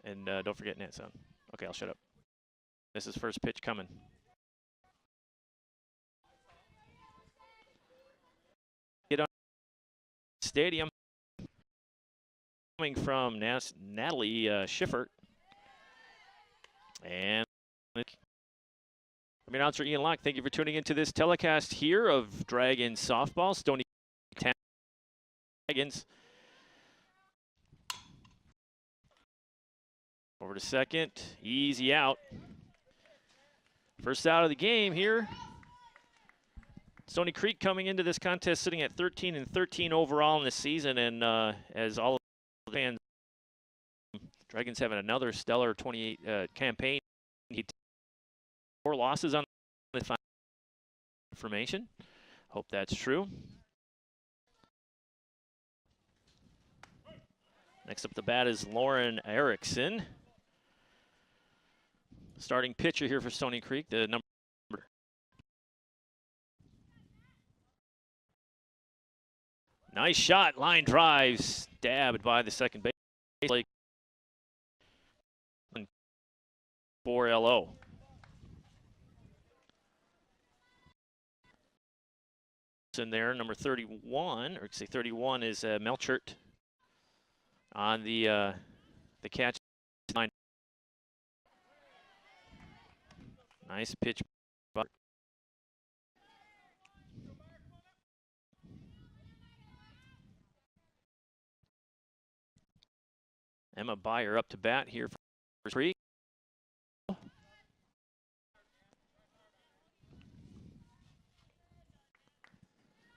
And don't forget net sound. Okay, I'll shut up. This is first pitch coming. Get on stadium. Coming from Natalie Schiffert. And I'm announcer Ian Locke. Thank you for tuning into this telecast here of Dragons softball. Stoney Dragons. Over to second. Easy out. First out of the game here. Stoney Creek coming into this contest sitting at 13-13 overall in the season, and as all of the fans, Dragons having another stellar 28 campaign. 4 losses on the final information. Hope that's true. Next up the bat is Lauren Erickson. Starting pitcher here for Stoney Creek, the number. Nice shot, line drives, stabbed by the second base. Like 4 LO. In there, number 31, or say 31 is Melchert on the catch line. Nice pitch. Emma Byer up to bat here for 3.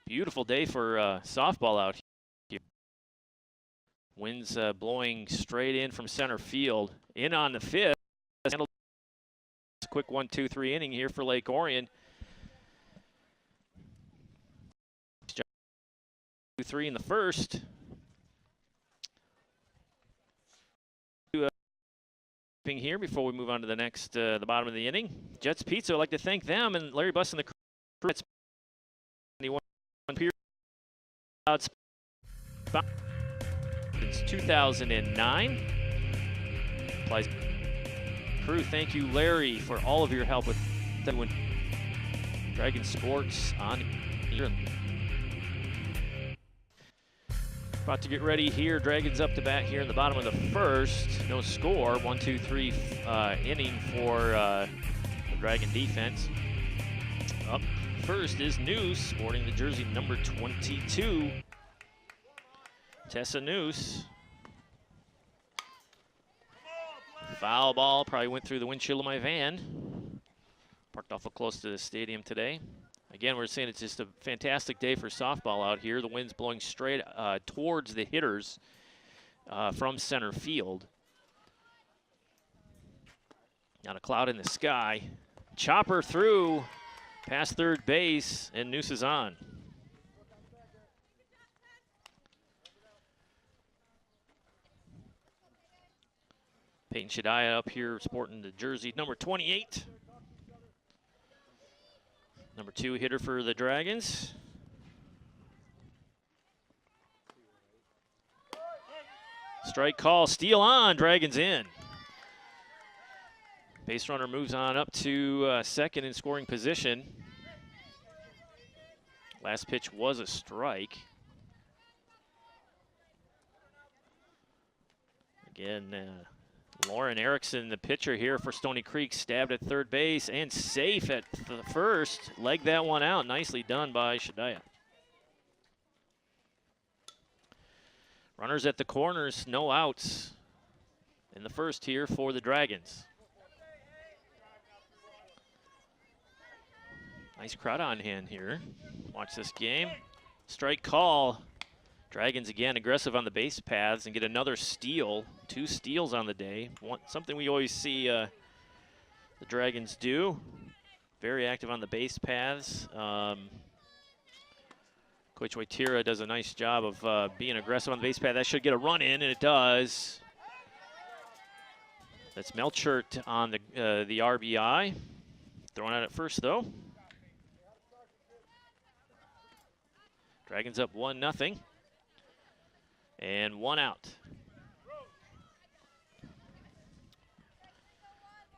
Beautiful day for softball out here. Winds blowing straight in from center field. In on the 5th. Quick 1-2-3 inning here for Lake Orion. 2-3 in the first. Here before we move on to the next, the bottom of the inning. Jets Pizza, I'd like to thank them and Larry Buss and the crew. It's 21 period since 2009. Crew, thank you, Larry, for all of your help with Dragon Sports on here. About to get ready here. Dragons up to bat here in the bottom of the first. No score. 1-2-3 inning for the Dragon defense. Up first is Noose, sporting the jersey number 22. Tessa Noose. Foul ball, probably went through the windshield of my van. Parked awful close to the stadium today. Again, we're saying it's just a fantastic day for softball out here. The wind's blowing straight towards the hitters from center field. Not a cloud in the sky. Chopper through past third base, and Noose is on. Peyton Shadiah up here sporting the jersey number 28. Number 2 hitter for the Dragons. Strike call, steal on, Dragons in. Base runner moves on up to second in scoring position. Last pitch was a strike. Again, Lauren Erickson, the pitcher here for Stoney Creek, stabbed at third base and safe at the first. Legged that one out. Nicely done by Shadiah. Runners at the corners, no outs in the first here for the Dragons. Nice crowd on hand here. Watch this game. Strike call. Dragons again aggressive on the base paths and get another steal. 2 steals on the day. Something we always see the Dragons do. Very active on the base paths. Coach Waitira does a nice job of being aggressive on the base path. That should get a run in, and it does. That's Melchert on the RBI. Throwing out at first, though. Dragons up 1-0. And 1 out.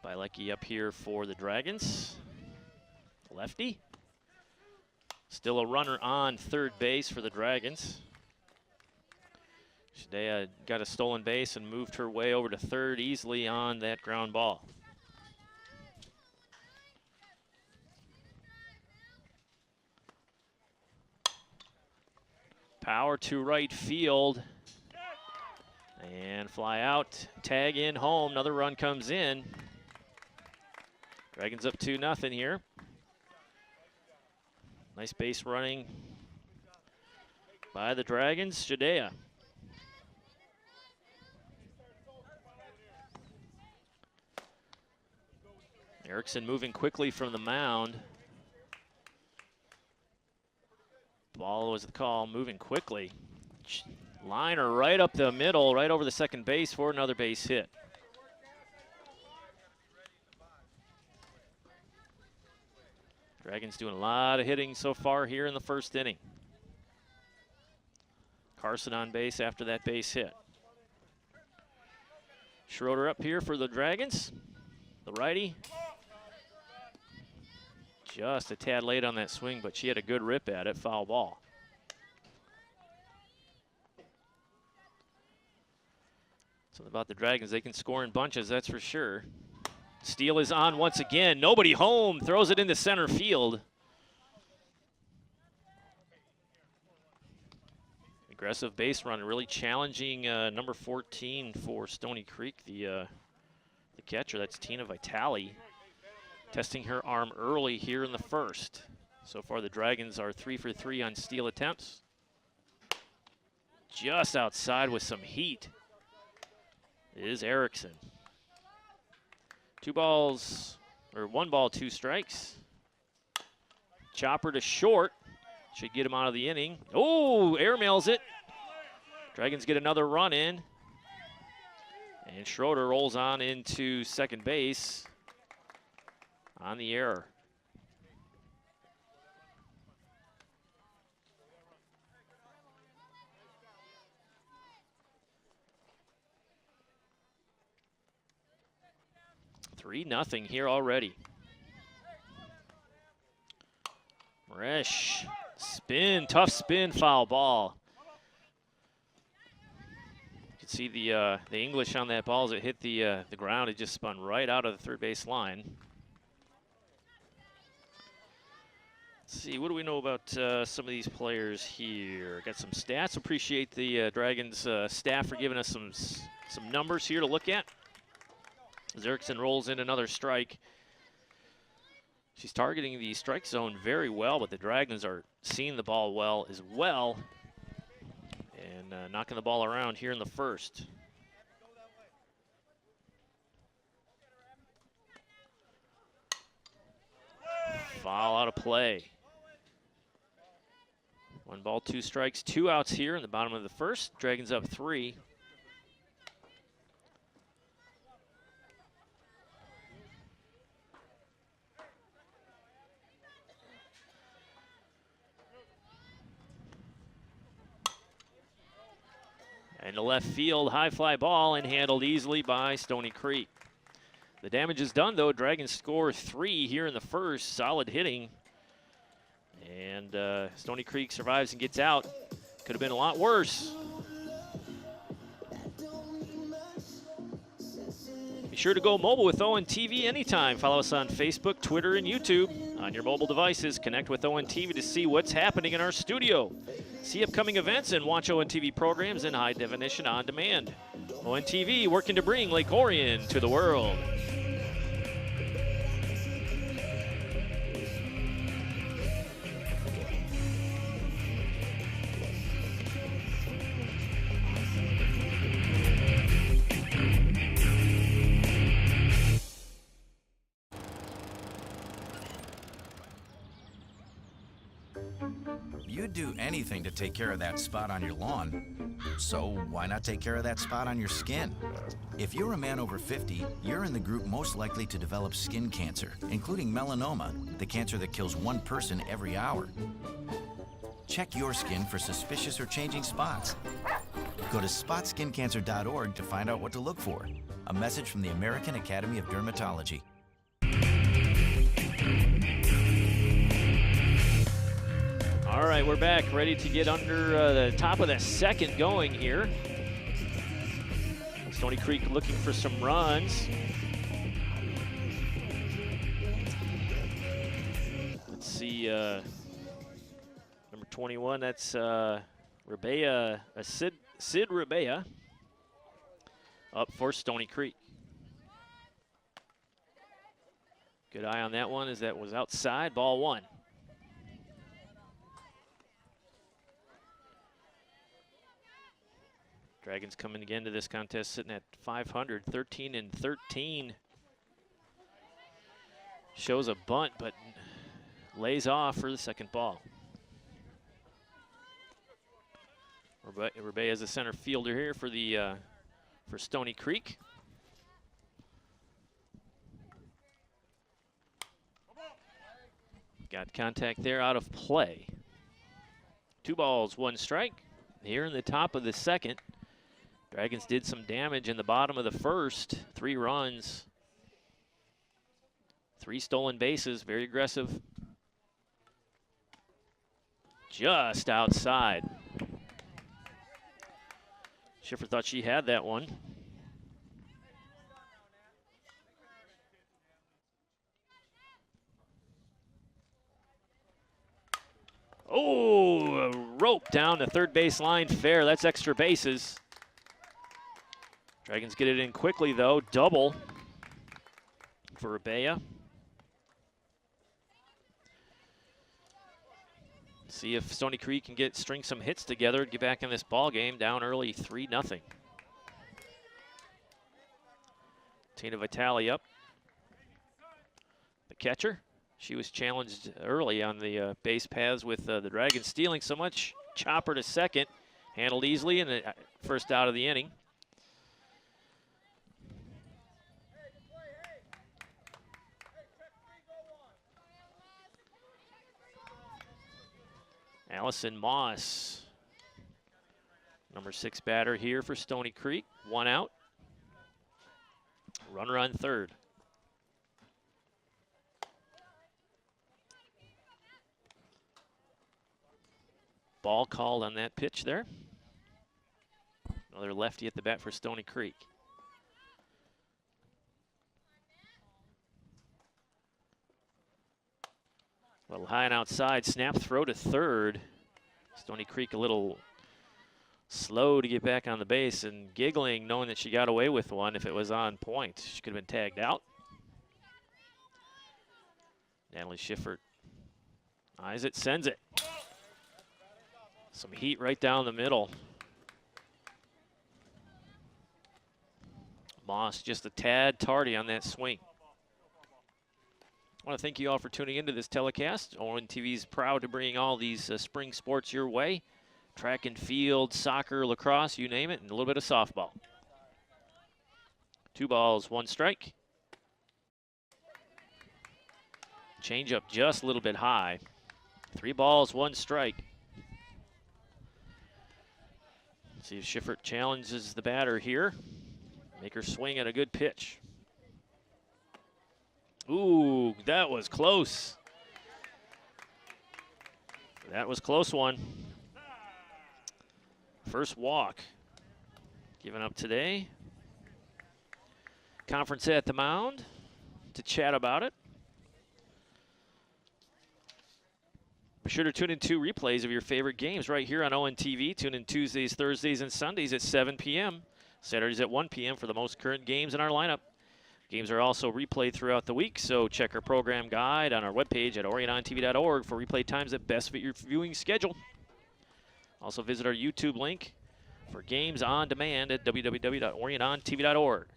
Bilecki up here for the Dragons. Lefty. Still a runner on third base for the Dragons. Shadea got a stolen base and moved her way over to third easily on that ground ball. Power to right field. And fly out, tag in home, another run comes in. Dragons up 2-0 here. Nice base running by the Dragons, Shadea. Erickson moving quickly from the mound. Ball was the call, moving quickly. Liner right up the middle, right over the second base for another base hit. Dragons doing a lot of hitting so far here in the first inning. Carson on base after that base hit. Schroeder up here for the Dragons. The righty. Just a tad late on that swing, but she had a good rip at it, foul ball. Something about the Dragons, they can score in bunches, that's for sure. Steele is on once again. Nobody home. Throws it into center field. Aggressive base run, really challenging number 14 for Stoney Creek, the catcher. That's Tina Vitale. Testing her arm early here in the first. So far, the Dragons are 3 for 3 on steal attempts. Just outside with some heat is Erickson. 1 ball, 2 strikes. Chopper to short. Should get him out of the inning. Oh, airmails it. Dragons get another run in. And Schroeder rolls on into second base on the error. Nothing here already. Maresh, spin, tough spin, foul ball. You can see the English on that ball as it hit the ground. It just spun right out of the third base line. Let's see, what do we know about some of these players here? Got some stats. Appreciate the Dragons staff for giving us some numbers here to look at. Erickson rolls in another strike. She's targeting the strike zone very well, but the Dragons are seeing the ball well as well and knocking the ball around here in the first. Foul out of play. 1 ball, 2 strikes, 2 outs here in the bottom of the first. Dragons up 3. And the left field high fly ball and handled easily by Stoney Creek. The damage is done though. Dragons score 3 here in the first. Solid hitting. And Stoney Creek survives and gets out. Could have been a lot worse. Be sure to go mobile with ON TV anytime. Follow us on Facebook, Twitter, and YouTube. On your mobile devices, connect with ON TV to see what's happening in our studio. See upcoming events and watch ON TV programs in high definition on demand. ON TV working to bring Lake Orion to the world. You'd do anything to take care of that spot on your lawn. So why not take care of that spot on your skin? If you're a man over 50, you're in the group most likely to develop skin cancer, including melanoma, the cancer that kills 1 person every hour. Check your skin for suspicious or changing spots. Go to spotskincancer.org to find out what to look for. A message from the American Academy of Dermatology. All right, we're back, ready to get under the top of the second going here. Stoney Creek looking for some runs. Let's see, number 21, that's Rebea, Sid Rebea, up for Stoney Creek. Good eye on that one as that was outside, ball one. Dragons coming again to this contest sitting at 500, 13-13. Shows a bunt, but lays off for the second ball. Rebea is the center fielder here for the for Stoney Creek. Got contact there out of play. 2 balls, 1 strike. Here in the top of the second. Dragons did some damage in the bottom of the first. 3 runs, 3 stolen bases, very aggressive. Just outside. Schiffer thought she had that one. Oh, a rope down the third base line, fair. That's extra bases. Dragons get it in quickly, though. Double for Rebea. See if Stoney Creek can string some hits together, get back in this ball game. Down early, 3-0. Tina Vitale up. The catcher. She was challenged early on the base paths with the Dragons stealing so much. Chopper to second. Handled easily in the first out of the inning. Allison Moss, number 6 batter here for Stoney Creek. 1 out. Runner on third. Ball called on that pitch there. Another lefty at the bat for Stoney Creek. A little high and outside, snap throw to third. Stoney Creek a little slow to get back on the base and giggling, knowing that she got away with one if it was on point. She could have been tagged out. Natalie Schiffer eyes it, sends it. Some heat right down the middle. Moss just a tad tardy on that swing. I want to thank you all for tuning into this telecast. ONTV is proud to bring all these spring sports your way. Track and field, soccer, lacrosse, you name it, and a little bit of softball. 2 balls, 1 strike. Change up just a little bit high. 3 balls, 1 strike. See if Schiffer challenges the batter here. Make her swing at a good pitch. Ooh, that was close. That was close one. First walk given up today. Conference at the mound to chat about it. Be sure to tune in to replays of your favorite games right here on ONTV. Tune in Tuesdays, Thursdays, and Sundays at 7 p.m. Saturdays at 1 p.m. for the most current games in our lineup. Games are also replayed throughout the week, so check our program guide on our webpage at orionontv.org for replay times that best fit your viewing schedule. Also visit our YouTube link for games on demand at www.orionontv.org.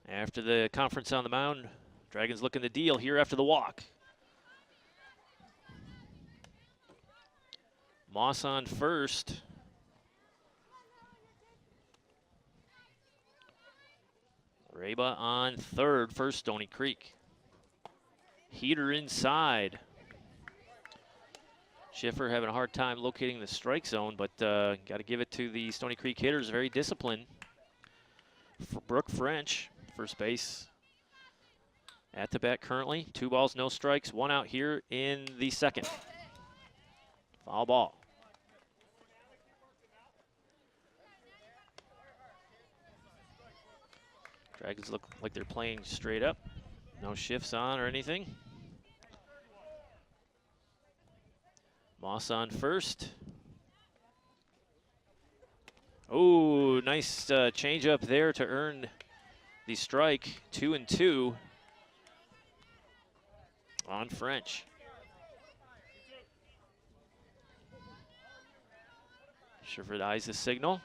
After the conference on the mound, Dragons looking to deal here after the walk. Moss on first. Reba on third for Stoney Creek. Heater inside. Schiffer having a hard time locating the strike zone, but got to give it to the Stoney Creek hitters. Very disciplined. Brooke French, first base, at the bat currently. 2 balls, no strikes, 1 out here in the second. Foul ball. Dragons look like they're playing straight up. No shifts on or anything. Moss on first. Oh, nice change up there to earn the strike. 2-2 on French. Schiffer eyes the signal.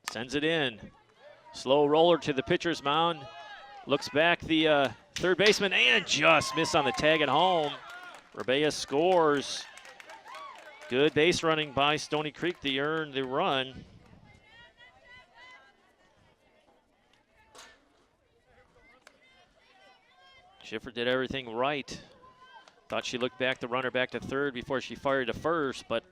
Sends it in. Slow roller to the pitcher's mound. Looks back the third baseman and just missed on the tag at home. Rebea scores. Good base running by Stoney Creek to earn the run. Schiffer did everything right. Thought she looked back the runner back to third before she fired to first, but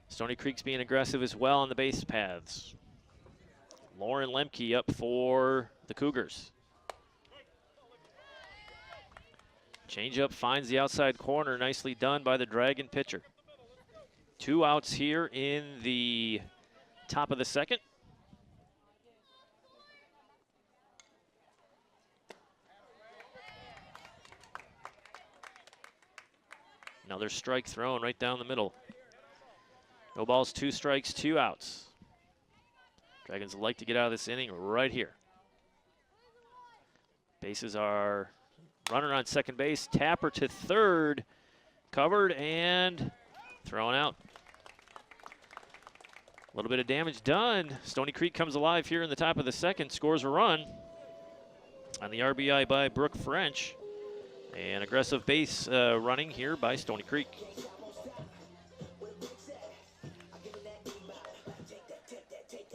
Stoney Creek's being aggressive as well on the base paths. Lauren Lemke up for the Cougars. Changeup finds the outside corner. Nicely done by the Dragon pitcher. 2 outs here in the top of the second. Another strike thrown right down the middle. No balls, 2 strikes, 2 outs. Dragons like to get out of this inning right here. Bases are runner on second base, Tapper to third, covered and thrown out. A little bit of damage done. Stoney Creek comes alive here in the top of the second, scores a run on the RBI by Brooke French. And aggressive base running here by Stoney Creek.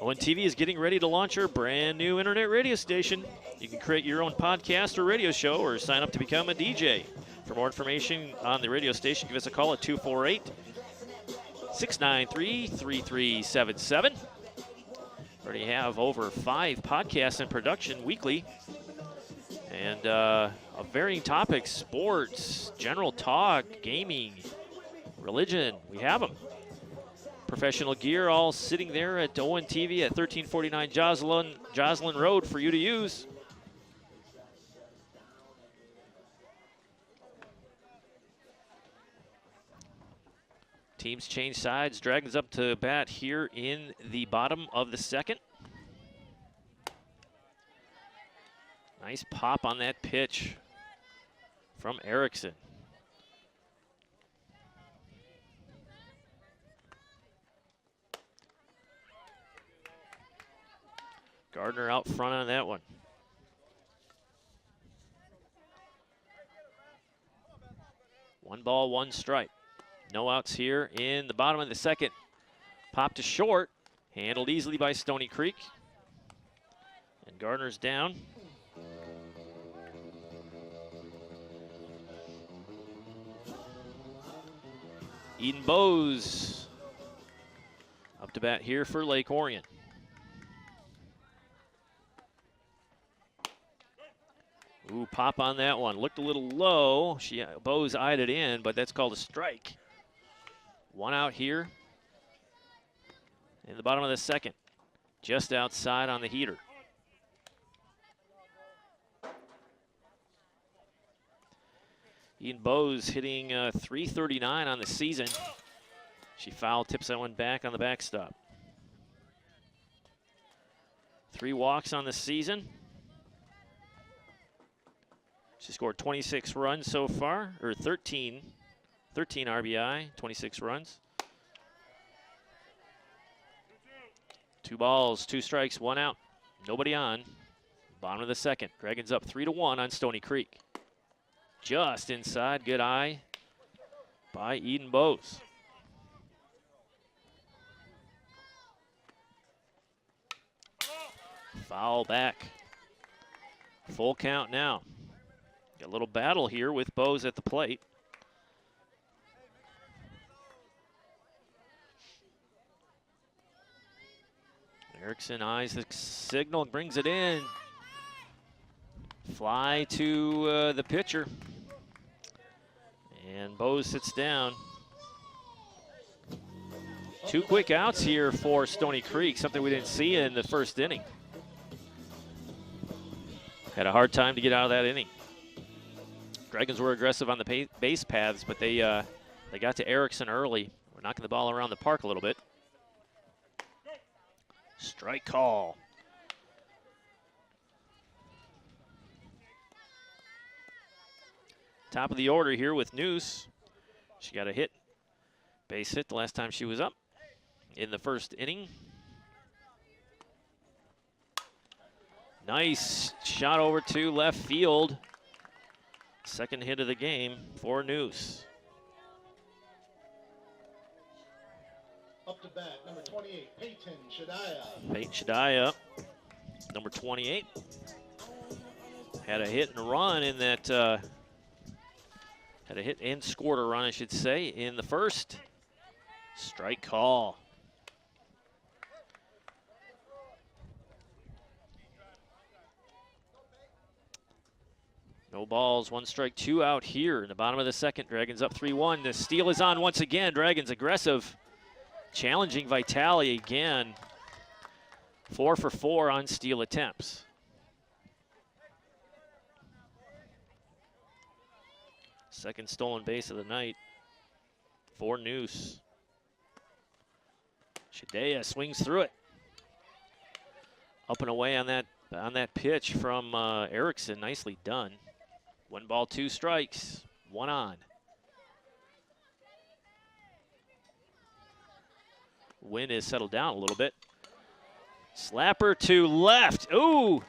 ONTV is getting ready to launch our brand new internet radio station. You can create your own podcast or radio show or sign up to become a DJ. For more information on the radio station, give us a call at 248-693-3377. Already have over 5 podcasts in production weekly. And of varying topics, sports, general talk, gaming, religion, we have them. Professional gear all sitting there at ONTV at 1349 Joslin Road for you to use. Teams change sides. Dragons up to bat here in the bottom of the second. Nice pop on that pitch from Erickson. Gardner out front on that one. One ball, 1 strike. No outs here in the bottom of the second. Pop to short, handled easily by Stoney Creek. And Gardner's down. Eden Bowes up to bat here for Lake Orion. Ooh, pop on that one. Looked a little low. Bowes eyed it in, but that's called a strike. 1 out here in the bottom of the second. Just outside on the heater. Eden Bowes hitting .339 on the season. She foul tips that one back on the backstop. 3 walks on the season. She scored 26 runs so far, or 13 RBI, 26 runs. 2 balls, 2 strikes, 1 out. Nobody on. Bottom of the second. Dragons up 3-1 on Stoney Creek. Just inside, good eye by Eden Bowes. Foul back. Full count now. Got a little battle here with Bose at the plate. Erickson eyes the signal and brings it in. Fly to the pitcher. And Bose sits down. 2 quick outs here for Stoney Creek, something we didn't see in the first inning. Had a hard time to get out of that inning. Dragons were aggressive on the base paths, but they got to Erickson early. We're knocking the ball around the park a little bit. Strike call. Top of the order here with Noose. She got a hit, base hit the last time she was up in the first inning. Nice shot over to left field. Second hit of the game for Noose. Up to bat, number 28, Peyton Shadaya. Peyton Shadaya, number 28. Had a hit and run in that, had a hit and scored a run, I should say, in the first. Strike call. No balls, 1 strike, 2 out here in the bottom of the second. Dragons up 3-1. The steal is on once again. Dragons aggressive. Challenging Vitale again. 4 for 4 on steal attempts. Second stolen base of the night for Noose. Shadea swings through it. Up and away on that pitch from Erickson. Nicely done. 1 ball, 2 strikes, 1 on. Wind is settled down a little bit. Slapper to left. Ooh!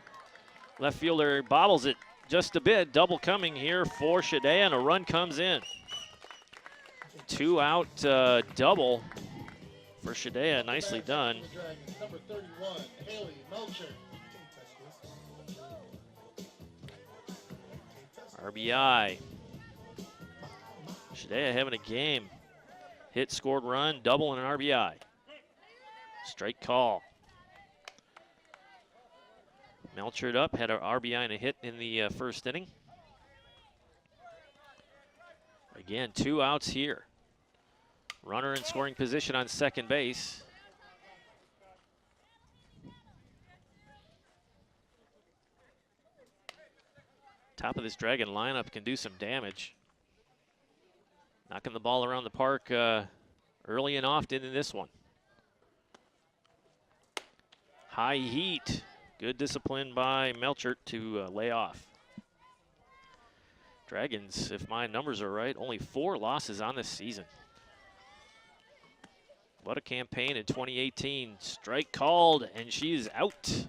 Left fielder bobbles it just a bit. Double coming here for Shadea, and a run comes in. 2 out double for Shadea. Nicely done. Number 31, Haley Melcher. RBI. Shadea having a game. Hit, scored, run, double, and an RBI. Straight call. Melchered up, had an RBI and a hit in the first inning. Again, 2 outs here. Runner in scoring position on second base. Top of this Dragon lineup can do some damage. Knocking the ball around the park early and often in this one. High heat. Good discipline by Melchert to lay off. Dragons, if my numbers are right, only 4 losses on this season. What a campaign in 2018. Strike called, and she's out.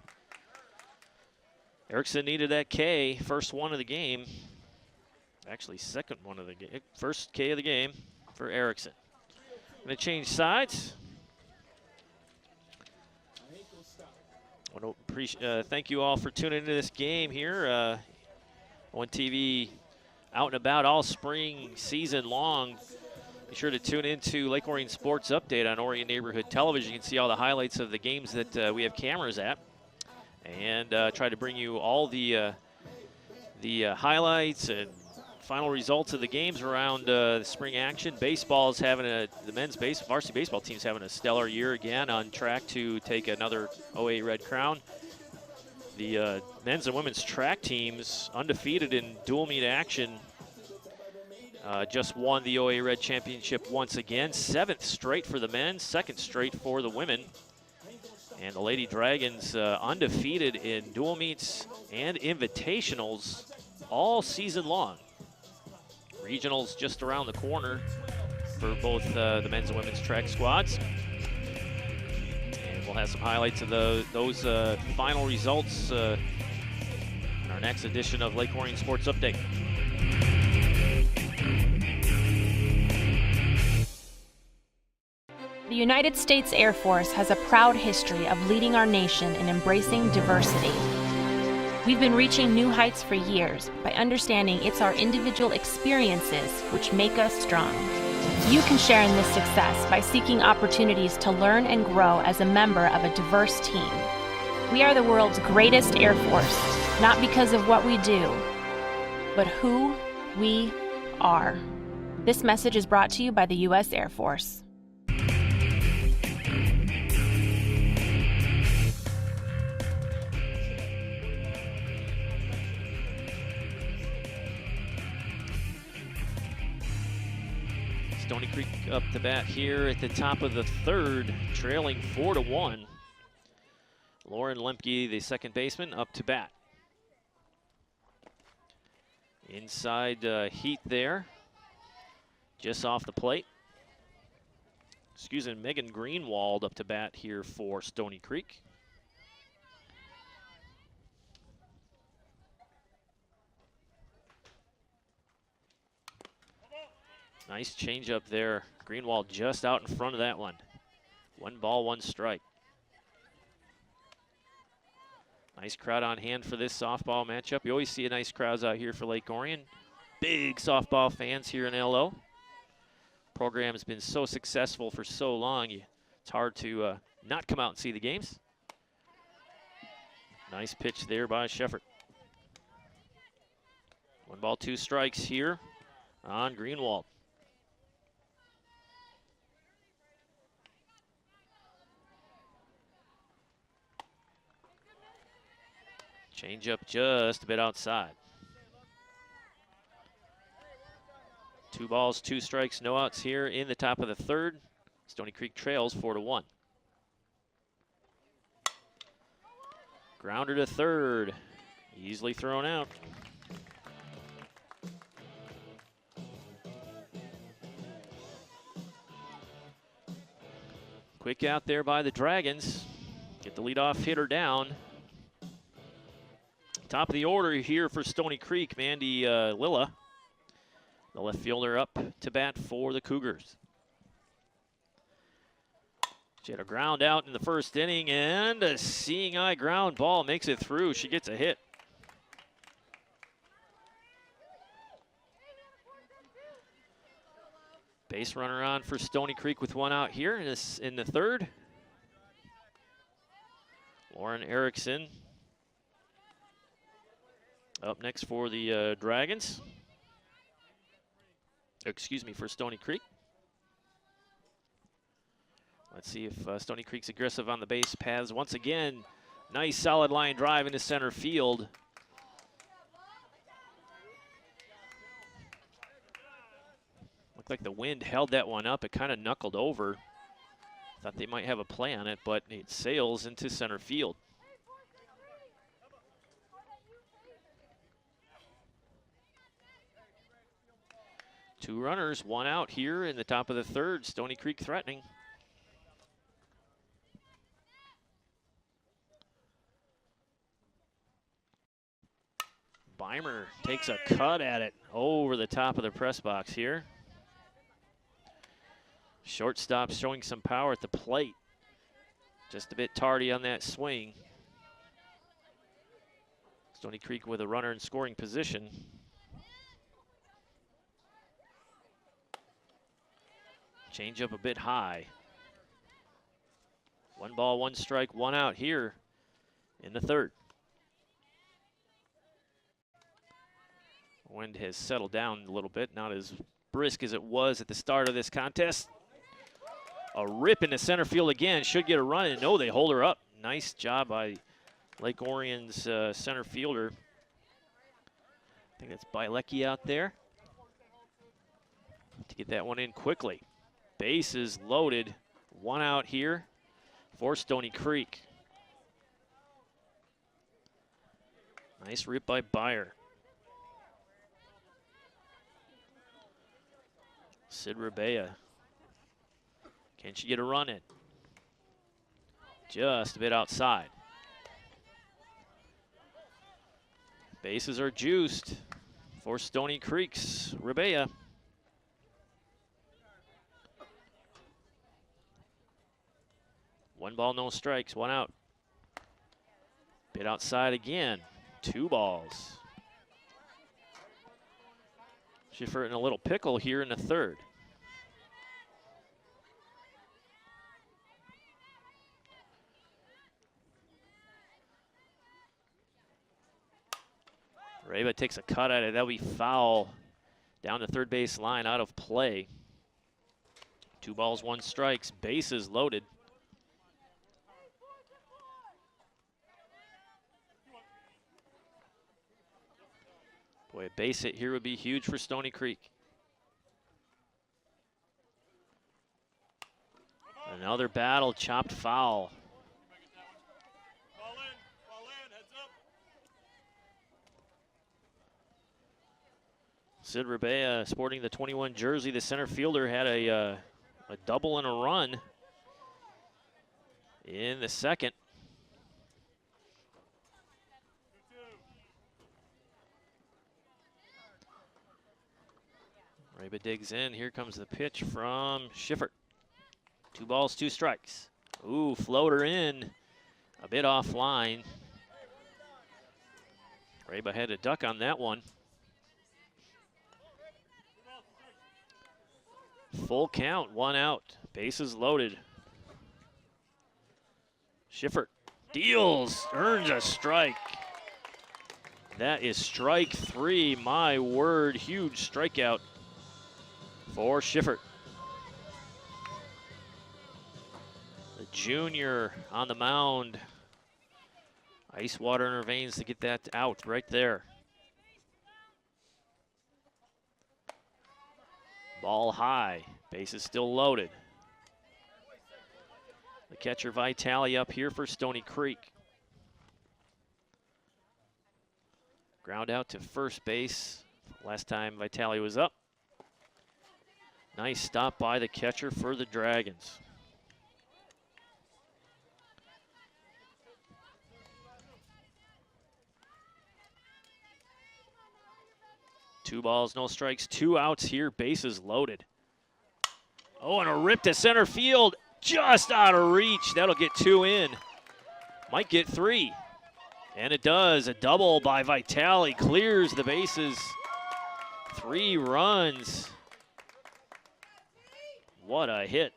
Erickson needed that K, first one of the game. Actually, second one of the game. First K of the game for Erickson. Going to change sides. I want to thank you all for tuning into this game here on TV, out and about all spring season long. Be sure to tune into Lake Orion Sports Update on Orion Neighborhood Television. You can see all the highlights of the games that we have cameras at, and try to bring you all the highlights and final results of the games around the spring action. Baseball's having the men's varsity baseball team's having a stellar year again, on track to take another OA Red Crown. The men's and women's track teams, undefeated in dual meet action, just won the OA Red Championship once again. 7th straight for the men, 2nd straight for the women. And the Lady Dragons undefeated in dual meets and invitationals all season long. Regionals just around the corner for both the men's and women's track squads. And we'll have some highlights of those final results in our next edition of Lake Orion Sports Update. The United States Air Force has a proud history of leading our nation in embracing diversity. We've been reaching new heights for years by understanding it's our individual experiences which make us strong. You can share in this success by seeking opportunities to learn and grow as a member of a diverse team. We are the world's greatest Air Force, not because of what we do, but who we are. This message is brought to you by the U.S. Air Force. Stoney Creek up to bat here at the top of the third, trailing 4-1. Lauren Lemke, the second baseman, up to bat. Inside heat there, just off the plate. Excuse me, Megan Greenwald up to bat here for Stoney Creek. Nice changeup there. Greenwald just out in front of that one. 1 ball, 1 strike. Nice crowd on hand for this softball matchup. You always see a nice crowds out here for Lake Orion. Big softball fans here in LO. Program has been so successful for so long, it's hard to not come out and see the games. Nice pitch there by Sheffert. 1 ball, 2 strikes here on Greenwald. Change up just a bit outside. 2 balls, 2 strikes, no outs here in the top of the third. Stoney Creek trails 4-1. Grounder to third, easily thrown out. Quick out there by the Dragons. Get the leadoff hitter down. Top of the order here for Stoney Creek, Mandy Lilla, the left fielder, up to bat for the Cougars. She had a ground out in the first inning, and a seeing eye ground ball makes it through. She gets a hit. Base runner on for Stoney Creek with 1 out here in the third. Lauren Erickson up next for the Dragons. Excuse me, for Stoney Creek. Let's see if Stoney Creek's aggressive on the base paths. Once again, nice solid line drive into center field. Looked like the wind held that one up. It kind of knuckled over. Thought they might have a play on it, but it sails into center field. Two runners, 1 out here in the top of the third. Stoney Creek threatening. Beimer takes a cut at it over the top of the press box here. Shortstop showing some power at the plate. Just a bit tardy on that swing. Stoney Creek with a runner in scoring position. Change up a bit high. 1 ball, 1 strike, 1 out here in the third. Wind has settled down a little bit, not as brisk as it was at the start of this contest. A rip into center field again, should get a run, and no, they hold her up. Nice job by Lake Orion's center fielder. I think that's Bielecki out there to get that one in quickly. Bases loaded, 1 out here for Stoney Creek. Nice rip by Byer. Sid Rabea. Can she get a run in? Just a bit outside. Bases are juiced for Stoney Creek's Rabea. One ball, no strikes, 1 out. Bit outside again. 2 balls. Schiffer in a little pickle here in the third. Reba takes a cut at it. That'll be foul down the third base line, out of play. 2 balls, 1 strikes, bases loaded. Boy, a base hit here would be huge for Stoney Creek. Another battle, chopped foul. Sid Rabea sporting the 21 jersey. The center fielder had a double and a run in the second. Reba digs in. Here comes the pitch from Schiffer. 2 balls, 2 strikes. Ooh, floater in, a bit offline. Reba had a duck on that one. Full count, 1 out, bases loaded. Schiffer deals, earns a strike. That is strike 3, my word, huge strikeout for Schiffer. The junior on the mound. Ice water in her veins to get that out right there. Ball high, bases still loaded. The catcher Vitale up here for Stoney Creek. Ground out to first base. Last time Vitale was up. Nice stop by the catcher for the Dragons. Two balls, no strikes, 2 outs here, bases loaded. Oh, and a rip to center field, just out of reach. That'll get 2 in. Might get 3. And it does. A double by Vitale clears the bases. 3 runs. What a hit.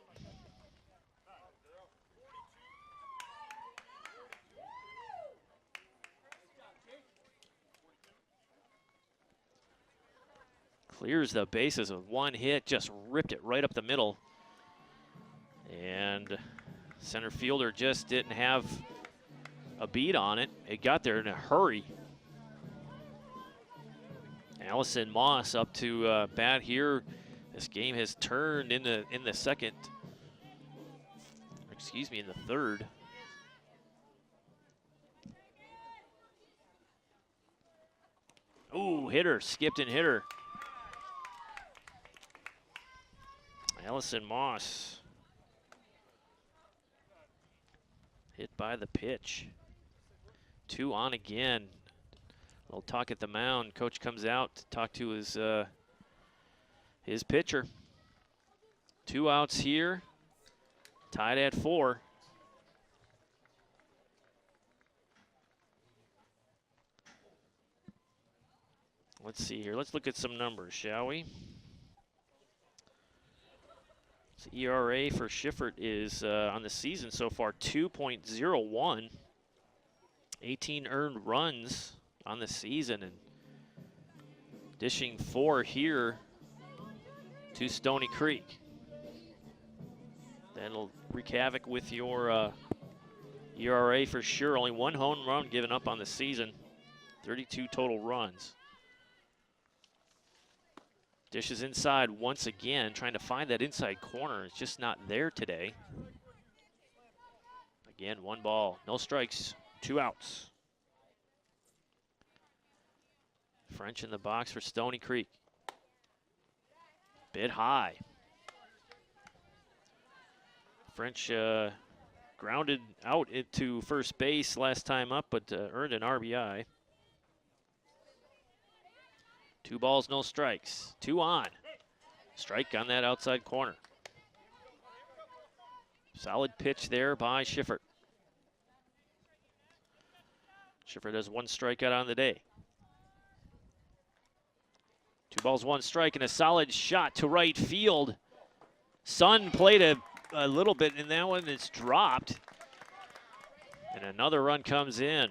Clears the bases with 1 hit, just ripped it right up the middle. And center fielder just didn't have a beat on it. It got there in a hurry. Allison Moss up to bat here. This game has turned in the second. Excuse me, in the third. Ooh, hitter, skipped and hit her. Allison Moss. Hit by the pitch. 2 on again. A little talk at the mound. Coach comes out to talk to his pitcher. 2 outs here. Tied at 4. Let's see here. Let's look at some numbers, shall we? So ERA for Schiffer is on the season so far 2.01. 18 earned runs on the season, and dishing 4 here to Stoney Creek. That'll wreak havoc with your ERA for sure. Only 1 home run given up on the season. 32 total runs. Dishes inside once again, trying to find that inside corner. It's just not there today. Again, 1 ball, no strikes, 2 outs. French in the box for Stoney Creek. Bit high. French grounded out into first base last time up, but earned an RBI. 2 balls, no strikes. 2 on. Strike on that outside corner. Solid pitch there by Schiffer. Schiffer does 1 strikeout on the day. 2 balls, 1 strike, and a solid shot to right field. Sun played a little bit in that one. It's dropped. And another run comes in.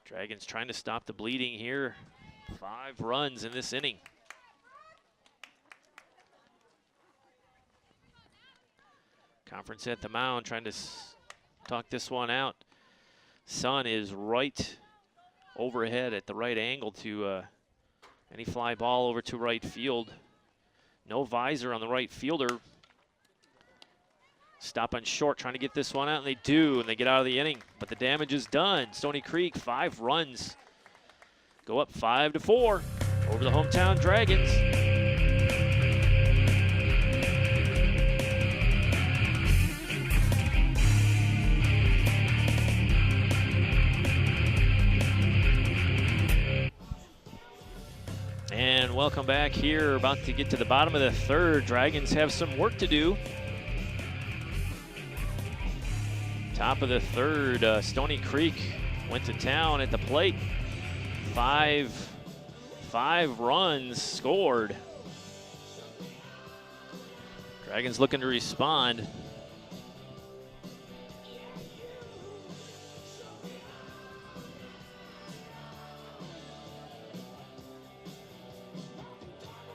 Dragons trying to stop the bleeding here. 5 runs in this inning. Conference at the mound trying to talk this one out. Sun is right overhead at the right angle to any fly ball over to right field. No visor on the right fielder. Stop on short, trying to get this one out, and they do, and they get out of the inning. But the damage is done. Stony Creek, 5 runs. Go up 5-4 over the hometown Dragons. And welcome back here. About to get to the bottom of the 3rd. Dragons have some work to do. Top of the 3rd, Stony Creek went to town at the plate. 5 runs scored. Dragons looking to respond.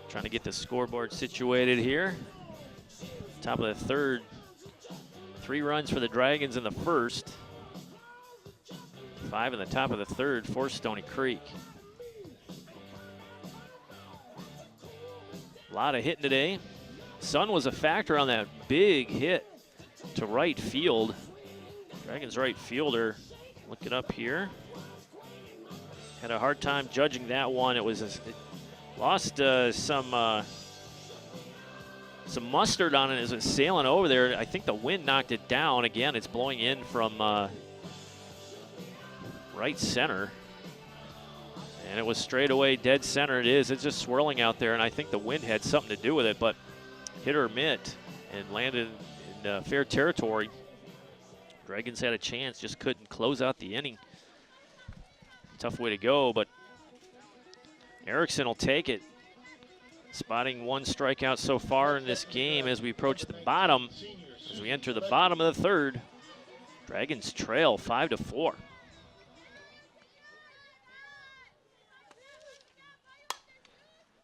Trying to get the scoreboard situated here. Top of the 3rd. 3 runs for the Dragons in the 1st. 5 in the top of the 3rd for Stony Creek. A lot of hitting today. Sun was a factor on that big hit to right field. Dragons right fielder, look it up here. Had a hard time judging that one. It lost some mustard on it as it's sailing over there. I think the wind knocked it down. Again, it's blowing in from right center. And it was straight away dead center. It is. It's just swirling out there, and I think the wind had something to do with it, but hit or mitt and landed in fair territory. Dragons had a chance, just couldn't close out the inning. Tough way to go, but Erickson will take it. Spotting 1 strikeout so far in this game as we approach the bottom. As we enter the bottom of the 3rd, Dragons trail 5-4.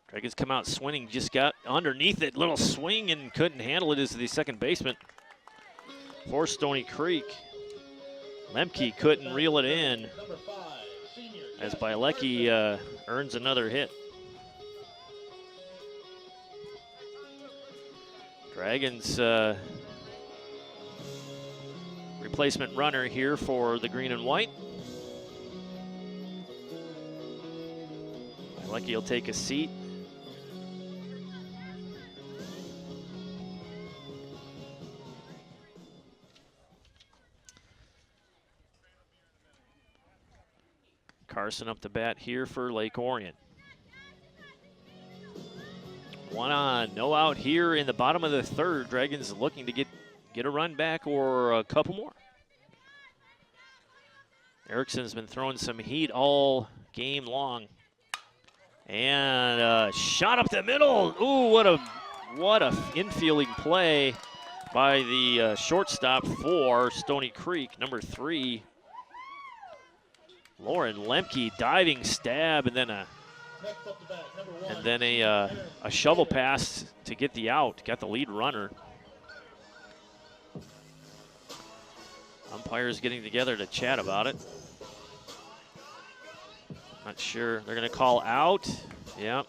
Dragons come out swinging, just got underneath it, little swing, and couldn't handle it as the second baseman for Stony Creek. Lemke couldn't reel it in as Bielecki earns another hit. Dragons replacement runner here for the green and white. Bielecki will take a seat. Carson up the bat here for Lake Orion. 1 on, no out here in the bottom of the 3rd. Dragons looking to get a run back or a couple more. Erickson's been throwing some heat all game long. And shot up the middle. Ooh, what a infielding play by the shortstop for Stony Creek, number 3. Lauren Lemke diving stab, and then a shovel pass to get the out. Got the lead runner. Umpires getting together to chat about it. Not sure. They're going to call out. Yep.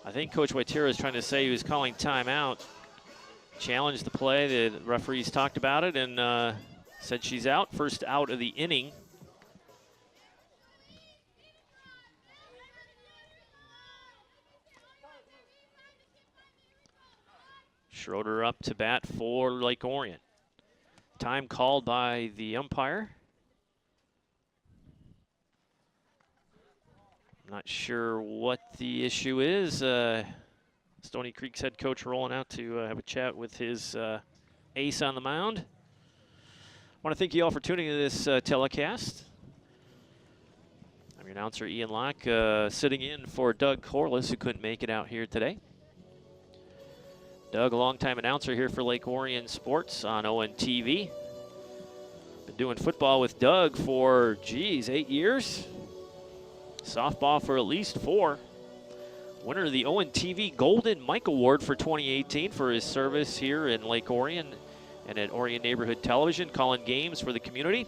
I think Coach Waitera is trying to say he was calling timeout. Challenged the play. The referees talked about it and said she's out. First out of the inning. Schroeder up to bat for Lake Orion. Time called by the umpire. I'm not sure what the issue is. Stony Creek's head coach rolling out to have a chat with his ace on the mound. I want to thank you all for tuning into this telecast. I'm your announcer, Ian Locke, sitting in for Doug Corliss, who couldn't make it out here today. Doug, a longtime announcer here for Lake Orion Sports on ONTV. Been doing football with Doug for, 8 years. Softball for at least 4. Winner of the ONTV Golden Mike Award for 2018 for his service here in Lake Orion and at Orion Neighborhood Television, calling games for the community.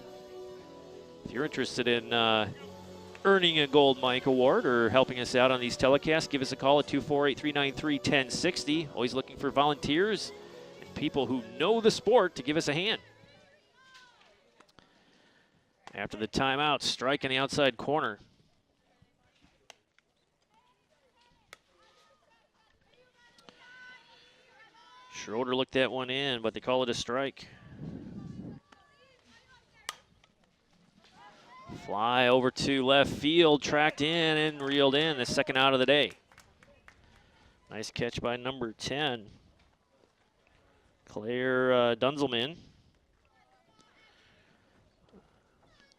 If you're interested in earning a Gold Mike Award or helping us out on these telecasts, give us a call at 248-393-1060. Always looking for volunteers and people who know the sport to give us a hand. After the timeout, strike in the outside corner. Schroeder looked that one in, but they call it a strike. Fly over to left field, tracked in and reeled in, the second out of the day. Nice catch by number 10, Claire Dunzelman.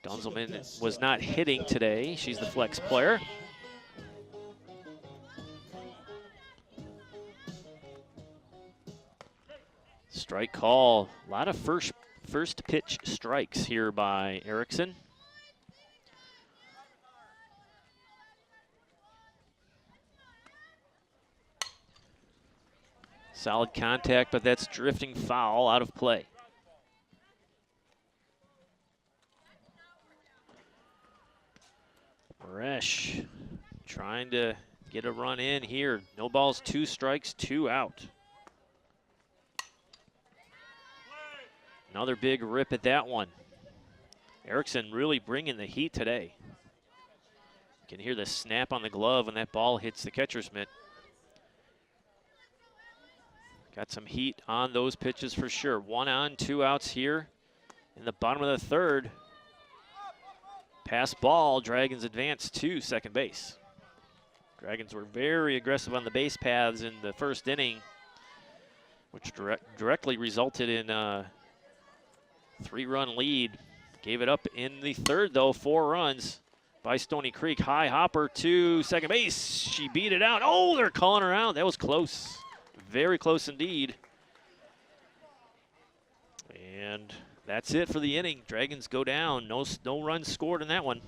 Dunzelman was not hitting today. She's the flex player. Strike call. A lot of first pitch strikes here by Erickson. Solid contact, but that's drifting foul out of play. Resch trying to get a run in here. No balls, 2 strikes, 2 out. Another big rip at that one. Erickson really bringing the heat today. You can hear the snap on the glove when that ball hits the catcher's mitt. Got some heat on those pitches for sure. 1 on, 2 outs here in the bottom of the third. Pass ball, Dragons advance to second base. Dragons were very aggressive on the base paths in the first inning, which directly resulted in a 3-run lead. Gave it up in the third, though. 4 runs by Stoney Creek. High hopper to second base. She beat it out. Oh, they're calling her out. That was close. Very close indeed. And that's it for the inning. Dragons go down. No runs scored in that one.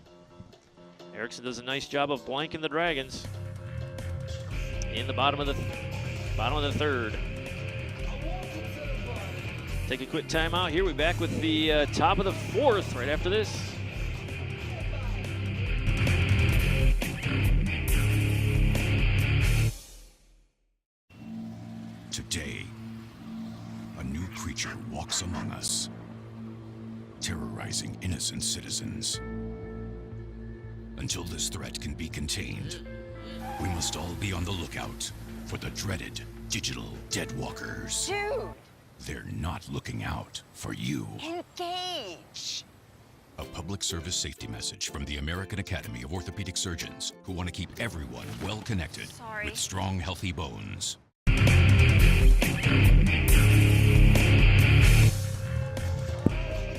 Erickson does a nice job of blanking the Dragons in the bottom of the third. Take a quick timeout here. We'll be back with the top of the 4th right after this. Today, a new creature walks among us, terrorizing innocent citizens. Until this threat can be contained, we must all be on the lookout for the dreaded digital deadwalkers. Dude! They're not looking out for you. Engage! A public service safety message from the American Academy of Orthopedic Surgeons, who want to keep everyone well connected with strong, healthy bones.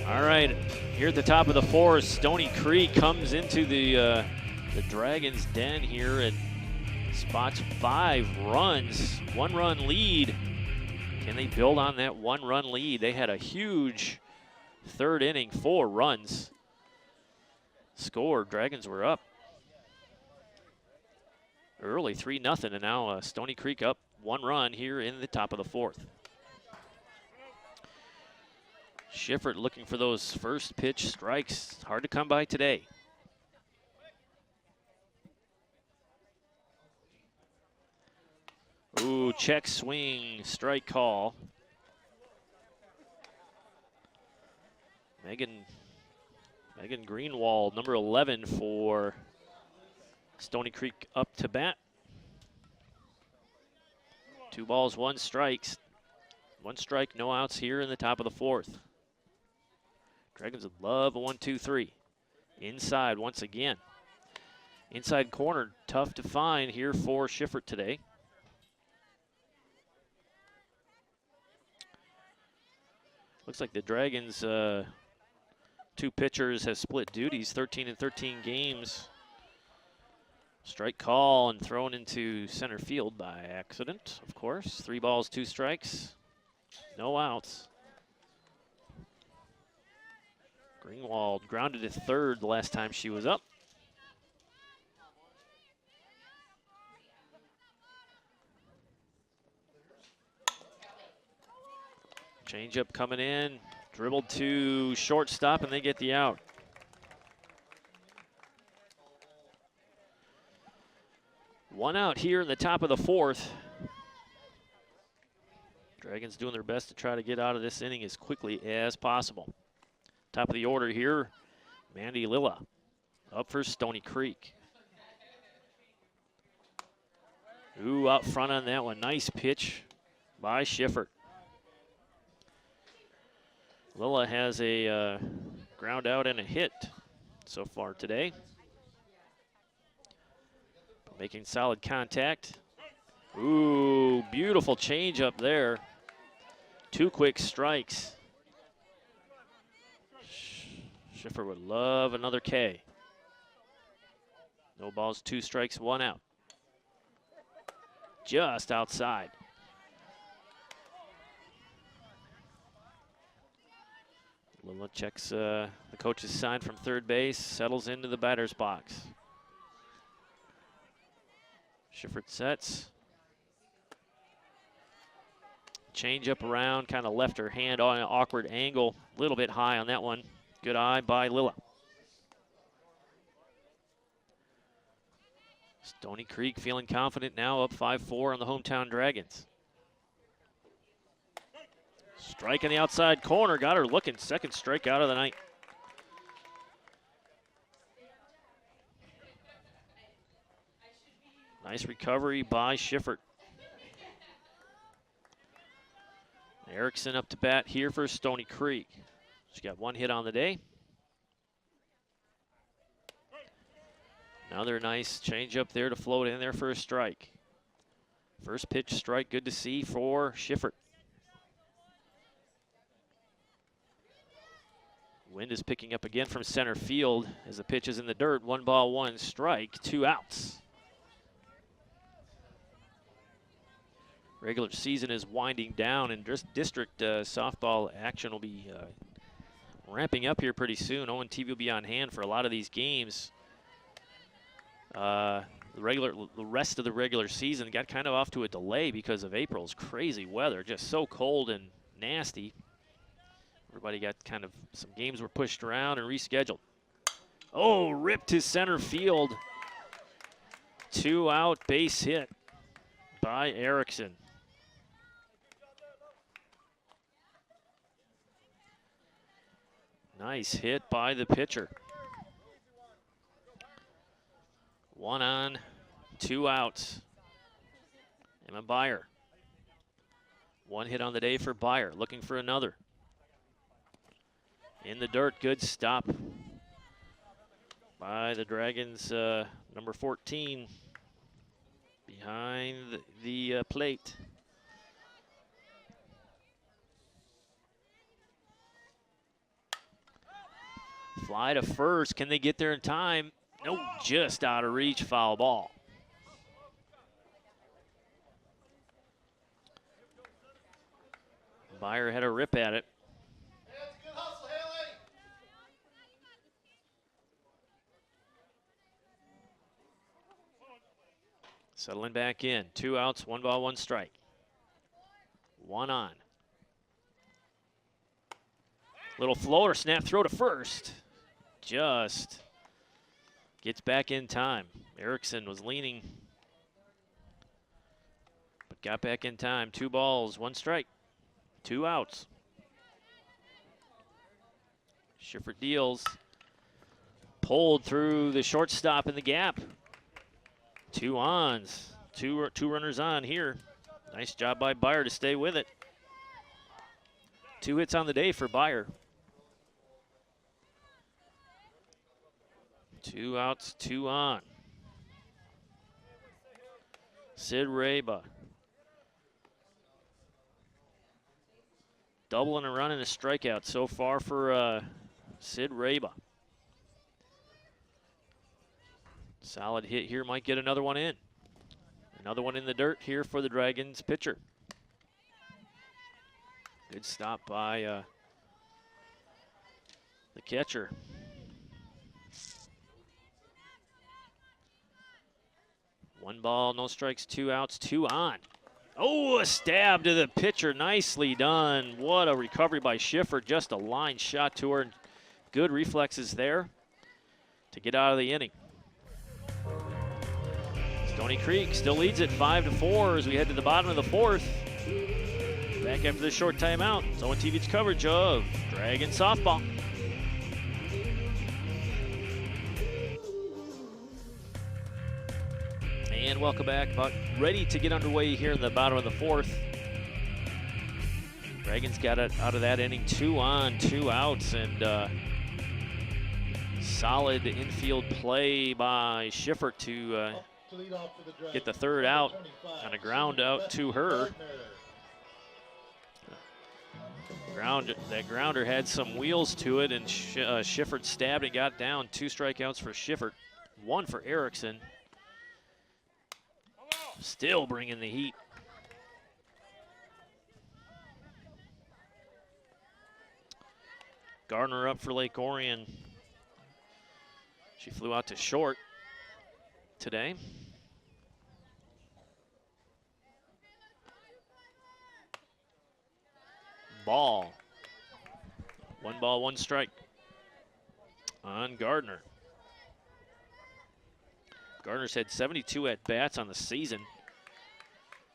All right, here at the top of the 4th, Stoney Creek comes into the Dragons' den here and spots 5 runs, 1-run lead. Can they build on that 1-run lead? They had a huge third inning, 4 runs scored. Dragons were up early, 3-0, and now Stoney Creek up 1 run here in the top of the 4th. Schiffert looking for those first pitch strikes. Hard to come by today. Ooh, check swing, strike call. Megan Greenwald, number 11 for Stoney Creek, up to bat. 2 balls, 1 strike. 1 strike, no outs here in the top of the 4th. Dragons would love a 1-2-3. Inside once again. Inside corner, tough to find here for Schiffert today. Looks like the Dragons, two pitchers have split duties, 13 and 13 games. Strike call and thrown into center field by accident, of course. 3 balls, 2 strikes, no outs. Greenwald grounded to third the last time she was up. Changeup coming in, dribbled to shortstop, and they get the out. One out here in the top of the 4th. Dragons doing their best to try to get out of this inning as quickly as possible. Top of the order here, Mandy Lilla up for Stoney Creek. Ooh, out front on that one. Nice pitch by Schiffert. Lilla has a ground out and a hit so far today. Making solid contact. Ooh, beautiful change up there. 2 quick strikes. Schiffer would love another K. No balls, 2 strikes, 1 out. Just outside. Lilla checks the coach's sign from third base, settles into the batter's box. Schiffer sets. Change up around, kind of left her hand on an awkward angle. A little bit high on that one. Good eye by Lilla. Stoney Creek feeling confident now, up 5-4 on the hometown Dragons. Strike in the outside corner, got her looking. 2nd strikeout of the night. Nice recovery by Schiffert. Erickson up to bat here for Stoney Creek. She got 1 hit on the day. Another nice change up there to float in there for a strike. First pitch strike, good to see for Schiffert. Wind is picking up again from center field as the pitch is in the dirt. 1 ball, 1 strike, 2 outs. Regular season is winding down, and district softball action will be ramping up here pretty soon. Owen TV will be on hand for a lot of these games. The rest of the regular season got kind of off to a delay because of April's crazy weather, just so cold and nasty. Everybody got kind of, some games were pushed around and rescheduled. Oh, ripped to center field. 2 out, base hit by Erickson. Nice hit by the pitcher. 1 on, 2 outs. Emma Byer. 1 hit on the day for Byer, looking for another. In the dirt, good stop by the Dragons, number 14, behind the plate. Fly to first, can they get there in time? Nope, just out of reach, foul ball. Byer had a rip at it. Settling back in, 2 outs, 1 ball, 1 strike. 1 on. Little floater, snap throw to first. Just gets back in time. Erickson was leaning, but got back in time. 2 balls, 1 strike, 2 outs. Schiffer deals. Pulled through the shortstop in the gap. 2 ons, two runners on here. Nice job by Byer to stay with it. 2 hits on the day for Byer. 2 outs, 2 on. Sid Reba. Double and a run and a strikeout so far for Sid Raba. Solid hit here, might get another one in. Another one in the dirt here for the Dragons pitcher. Good stop by the catcher. One ball, no strikes, 2 outs, 2 on. Oh, a stab to the pitcher. Nicely done. What a recovery by Schiffer. Just a line shot to her. Good reflexes there to get out of the inning. Stoney Creek still leads it 5-4 as we head to the bottom of the 4th. Back after this short timeout. It's ONTV's coverage of Dragon softball. And welcome back. About ready to get underway here in the bottom of the 4th. Dragons got it out of that inning 2 on, 2 outs, and solid infield play by Schiffer to get the 3rd out on a ground out to her. That grounder had some wheels to it, and Schiffer stabbed and got down. 2 strikeouts for Schiffer, 1 for Erickson. Still bringing the heat. Gardner up for Lake Orion. She flew out to short today. Ball. 1 ball, 1 strike on Gardner. Gardner's had 72 at-bats on the season.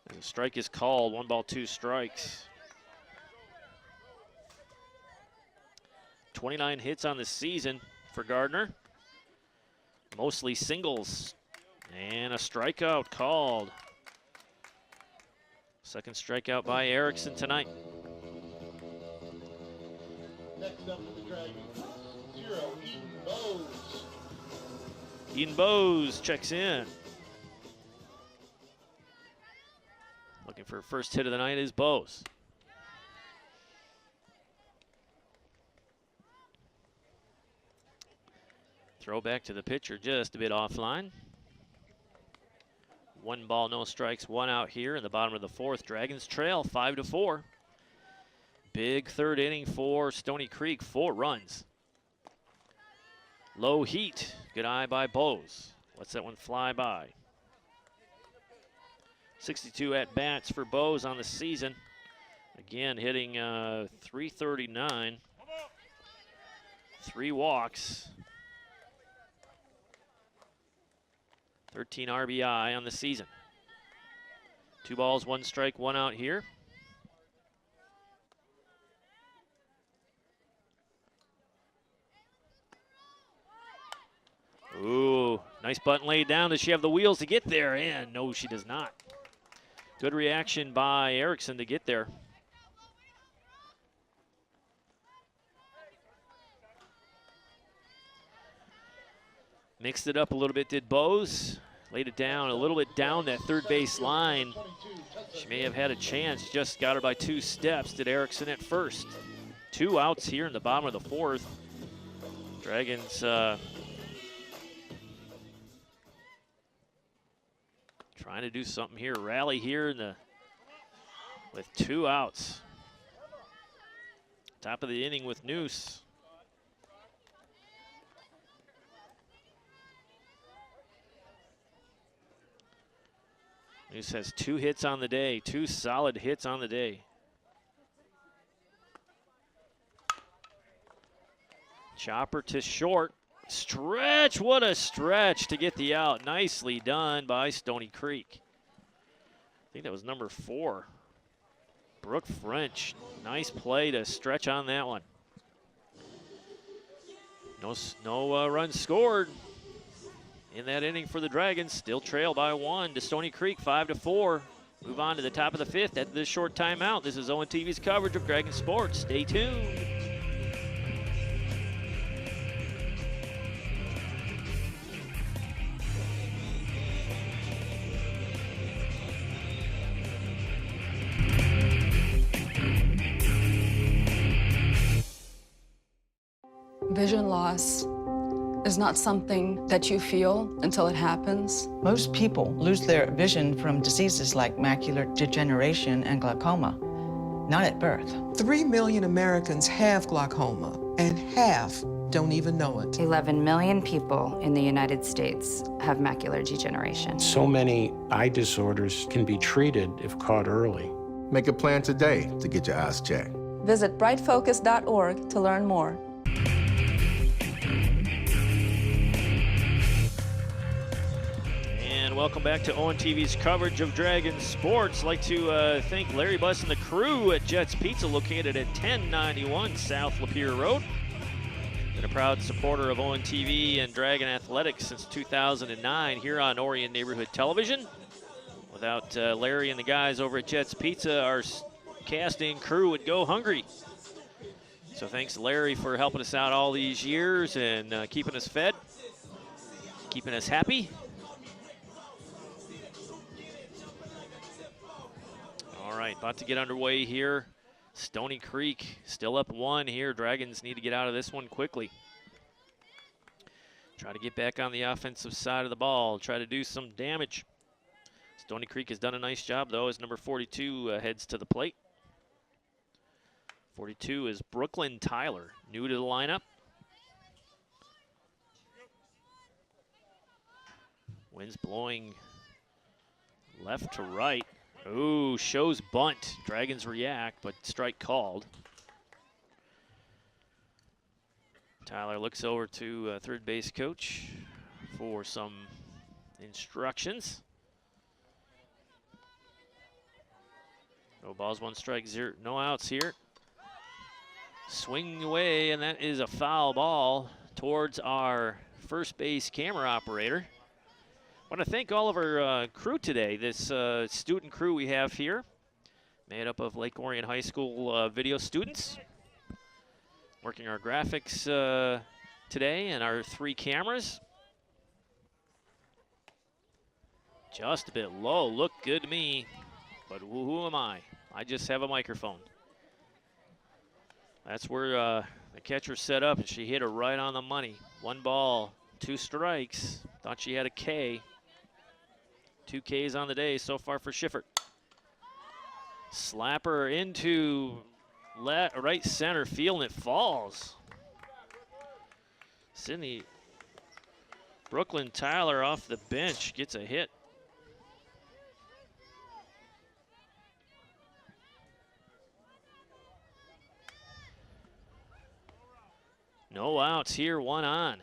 And the strike is called, 1 ball, 2 strikes. 29 hits on the season for Gardner. Mostly singles. And a strikeout called. 2nd strikeout by Erickson tonight. Next up for the Dragons, 0, Eden Bowes. Eden Bowes checks in. Looking for first hit of the night is Bowes. Throw back to the pitcher, just a bit offline. 1 ball, no strikes, 1 out here in the bottom of the 4th. Dragons trail 5-4. Big 3rd inning for Stoney Creek, 4 runs. Low heat, good eye by Bowes. Lets that one fly by. 62 at-bats for Bowes on the season. Again, hitting .339. 3 walks. 13 RBI on the season. 2 balls, 1 strike, 1 out here. Ooh, nice button laid down. Does she have the wheels to get there? And no, she does not. Good reaction by Erickson to get there. Mixed it up a little bit, did Bowes. Laid it down a little bit down that 3rd base line. She may have had a chance, just got her by 2 steps. Did Erickson at first. 2 outs here in the bottom of the 4th. Dragons trying to do something here. Rally here in with 2 outs. Top of the inning with Noose. Noose has 2 hits on the day, 2 solid hits on the day. Chopper to short. Stretch, what a stretch to get the out. Nicely done by Stoney Creek. I think that was number 4. Brooke French, nice play to stretch on that one. No runs scored in that inning for the Dragons. Still trail by 1 to Stoney Creek, 5-4. Move on to the top of the 5th after this short timeout. This is ONTV's coverage of Dragon Sports. Stay tuned. Vision loss is not something that you feel until it happens. Most people lose their vision from diseases like macular degeneration and glaucoma, not at birth. 3 million Americans have glaucoma, and half don't even know it. 11 million people in the United States have macular degeneration. So many eye disorders can be treated if caught early. Make a plan today to get your eyes checked. Visit brightfocus.org to learn more. And welcome back to ONTV's coverage of Dragons sports. I'd like to thank Larry Buss and the crew at Jets Pizza, located at 1091 South Lapeer Road. Been a proud supporter of ONTV and Dragon Athletics since 2009 here on Orion Neighborhood Television. Without Larry and the guys over at Jets Pizza, our casting crew would go hungry. So thanks, Larry, for helping us out all these years and keeping us fed, keeping us happy. All right, about to get underway here. Stoney Creek still up 1 here. Dragons need to get out of this one quickly. Try to get back on the offensive side of the ball, try to do some damage. Stoney Creek has done a nice job, though, as number 42 heads to the plate. 42 is Brooklyn Tyler, new to the lineup. Winds blowing left to right. Ooh, shows bunt. Dragons react, but strike called. Tyler looks over to third base coach for some instructions. No balls, 1 strike, 0, no outs here. Swing away, and that is a foul ball towards our first base camera operator. I want to thank all of our crew today, this student crew we have here, made up of Lake Orion High School video students, working our graphics today and our 3 cameras. Just a bit low, looked good to me, but who am I? I just have a microphone. That's where the catcher set up, and she hit her right on the money. 1 ball, 2 strikes. Thought she had a K. 2 Ks on the day so far for Schiffer. Slapper into right center field, and it falls. Sydney Brooklyn Tyler off the bench gets a hit. No outs here, 1 on.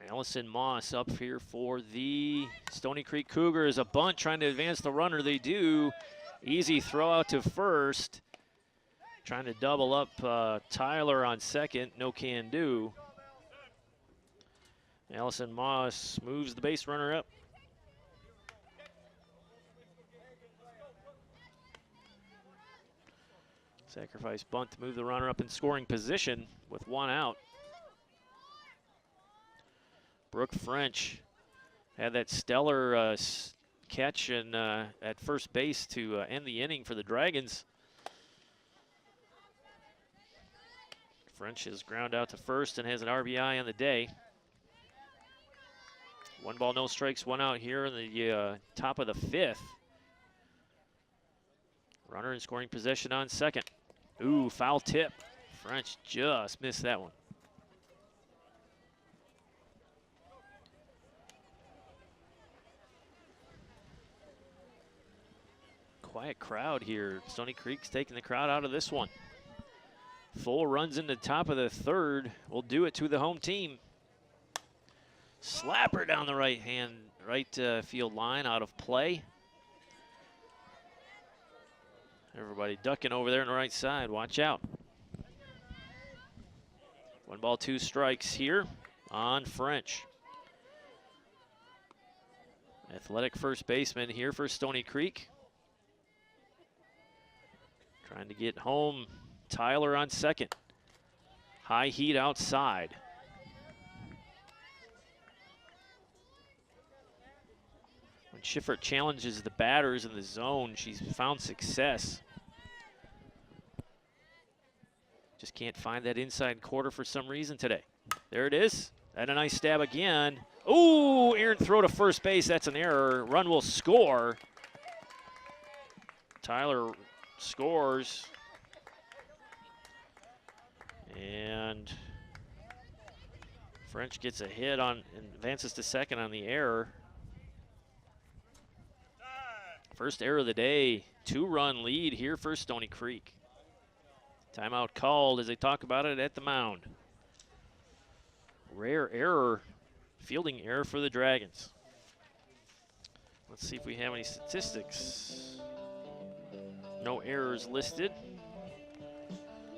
Allison Moss up here for the Stoney Creek Cougars. A bunt trying to advance the runner. They do. Easy throw out to first. Trying to double up Tyler on second. No can do. Allison Moss moves the base runner up. Sacrifice bunt to move the runner up in scoring position with 1 out. Brooke French had that stellar catch at first base to end the inning for the Dragons. French is ground out to first and has an RBI on the day. 1 ball, no strikes, 1 out here in the top of the 5th. Runner in scoring position on second. Ooh, foul tip. French just missed that one. Quiet crowd here. Stoney Creek's taking the crowd out of this one. Full runs in the top of the 3rd. Will do it to the home team. Slapper down the right field line, out of play. Everybody ducking over there on the right side. Watch out. 1 ball, 2 strikes here on French. Athletic first baseman here for Stoney Creek. Trying to get home. Tyler on second. High heat outside. When Schiffer challenges the batters in the zone, she's found success. can't find that inside quarter for some reason today. There it is. And a nice stab again. Ooh, errant throw to first base. That's an error. Run will score. Tyler scores. And French gets a hit on and advances to second on the error. First error of the day. 2-run lead here for Stoney Creek. Timeout called as they talk about it at the mound. Rare error, fielding error for the Dragons. Let's see if we have any statistics. No errors listed.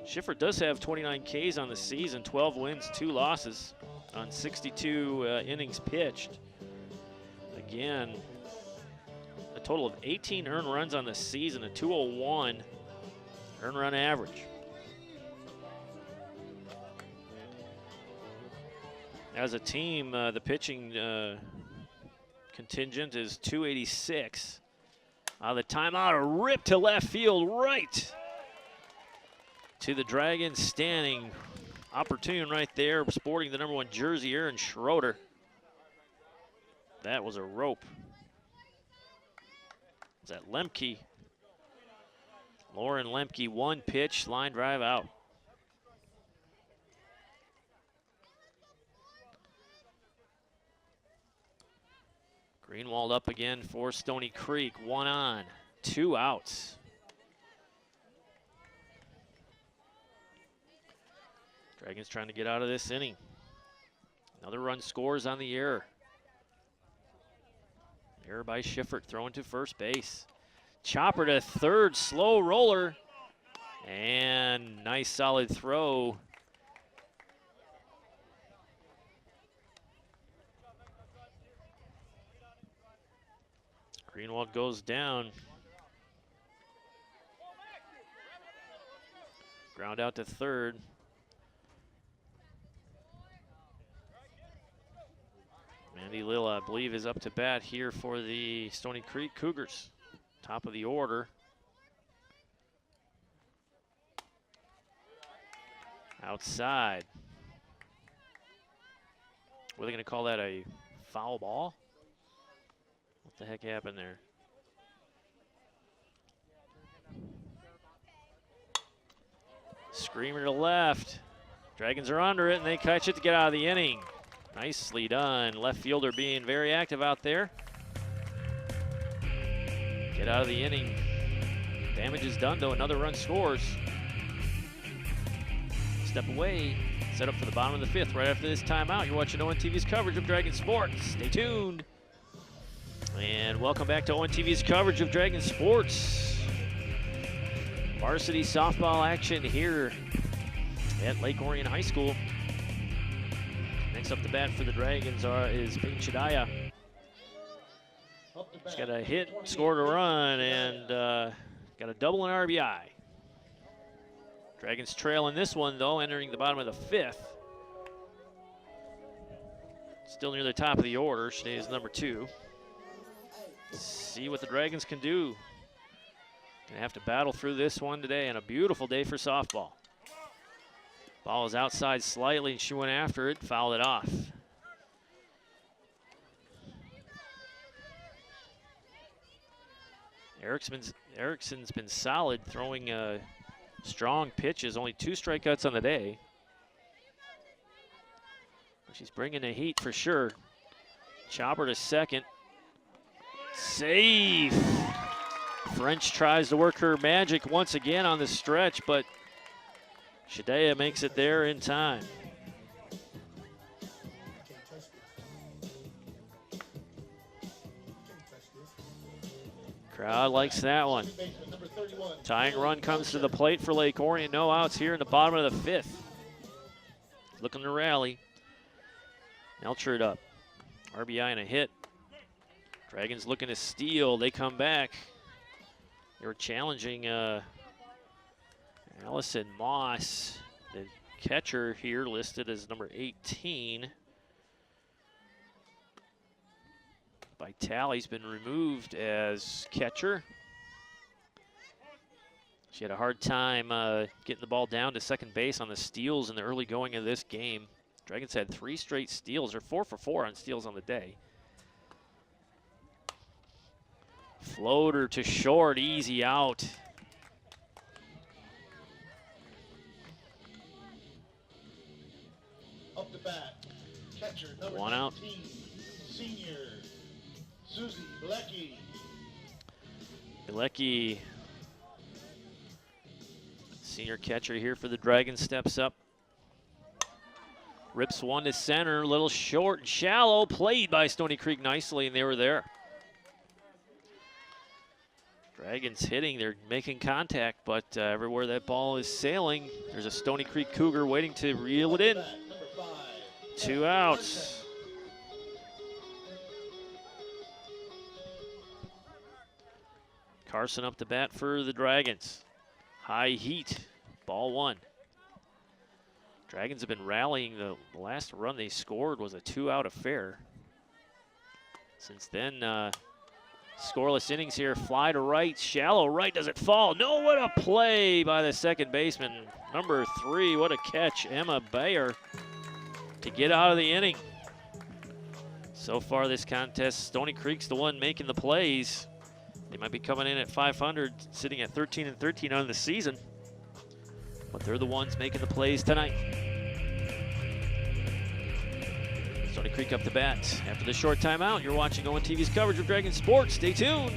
Schiffer does have 29 Ks on the season, 12 wins, 2 losses on 62 innings pitched. Again, a total of 18 earned runs on the season, a 201 earned run average. As a team, the pitching contingent is 286. The timeout, a rip to left field right to the Dragons standing. Opportune right there, sporting the #1 jersey, Aaron Schroeder. That was a rope. Is that Lemke? Lauren Lemke, 1 pitch, line drive out. Greenwald up again for Stoney Creek. 1 on, 2 outs. Dragons trying to get out of this inning. Another run scores on the error. Error by Schiffert, throwing to first base. Chopper to third, slow roller. And nice solid throw. Greenwald goes down. Ground out to third. Mandy Lilla, I believe, is up to bat here for the Stoney Creek Cougars. Top of the order. Outside. What are they going to call that, a foul ball? What the heck happened there? Screamer to left. Dragons are under it, and they catch it to get out of the inning. Nicely done. Left fielder being very active out there. Get out of the inning. Damage is done, though. Another run scores. Step away. Set up for the bottom of the 5th right after this timeout. You're watching ONTV's coverage of Dragon Sports. Stay tuned. And welcome back to ONTV's coverage of Dragon Sports. Varsity softball action here at Lake Orion High School. Next up the bat for the Dragons is Peyton Shadaya. She's got a hit, scored a run, and got a double and RBI. Dragons trail in this one, though, entering the bottom of the 5th. Still near the top of the order. Shadaya is number 2. See what the Dragons can do. Gonna have to battle through this one today, and a beautiful day for softball. Ball is outside slightly, and she went after it, fouled it off. Erickson's been solid, throwing strong pitches, only 2 strikeouts on the day. She's bringing the heat for sure. Chopper to second. Safe. French tries to work her magic once again on the stretch, but Shadaya makes it there in time. Crowd likes that one. Tying run comes to the plate for Lake Orion. No outs here in the bottom of the 5th. Looking to rally. Melchert up. RBI and a hit. Dragons looking to steal. They come back. They were challenging Allison Moss, the catcher here, listed as number 18. Vitale's been removed as catcher. She had a hard time getting the ball down to second base on the steals in the early going of this game. Dragons had 3 straight steals, or 4 for 4 on steals on the day. Floater to short, easy out. Up the bat, catcher number 1 out. 19, senior Susie Bilecki. Bilecki, senior catcher here for the Dragons, steps up. Rips one to center, a little short and shallow. Played by Stoney Creek nicely, and they were there. Dragons hitting, they're making contact, but everywhere that ball is sailing, there's a Stoney Creek Cougar waiting to reel it in. 2 outs. Carson up the bat for the Dragons. High heat, ball 1. Dragons have been rallying. The last run they scored was a 2-out affair. Since then, scoreless innings here. Fly to right, shallow right. Does it fall? No, what a play by the second baseman. Number 3, what a catch, Emma Bayer, to get out of the inning. So far this contest, Stoney Creek's the one making the plays. They might be coming in at 500, sitting at 13-13 on the season, but they're the ones making the plays tonight. Stoney Creek up the bat. After the short timeout, you're watching ONTV's coverage of Dragon Sports. Stay tuned.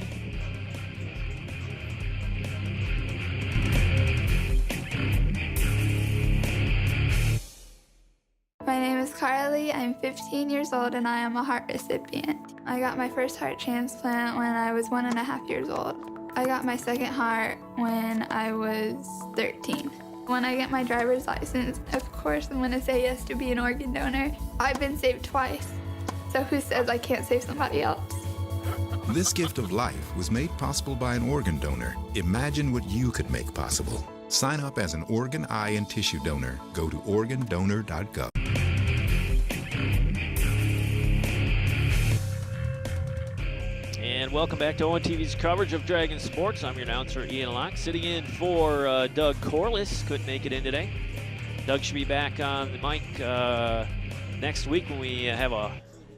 My name is Carly. I'm 15 years old and I am a heart recipient. I got my first heart transplant when I was 1.5 years old. I got my second heart when I was 13. When I get my driver's license, of course I'm going to say yes to be an organ donor. I've been saved twice, so who says I can't save somebody else? This gift of life was made possible by an organ donor. Imagine what you could make possible. Sign up as an organ, eye, and tissue donor. Go to organdonor.gov. And welcome back to ONTV's coverage of Dragon Sports. I'm your announcer, Ian Locke, sitting in for Doug Corliss. Couldn't make it in today. Doug should be back on the mic next week when we have a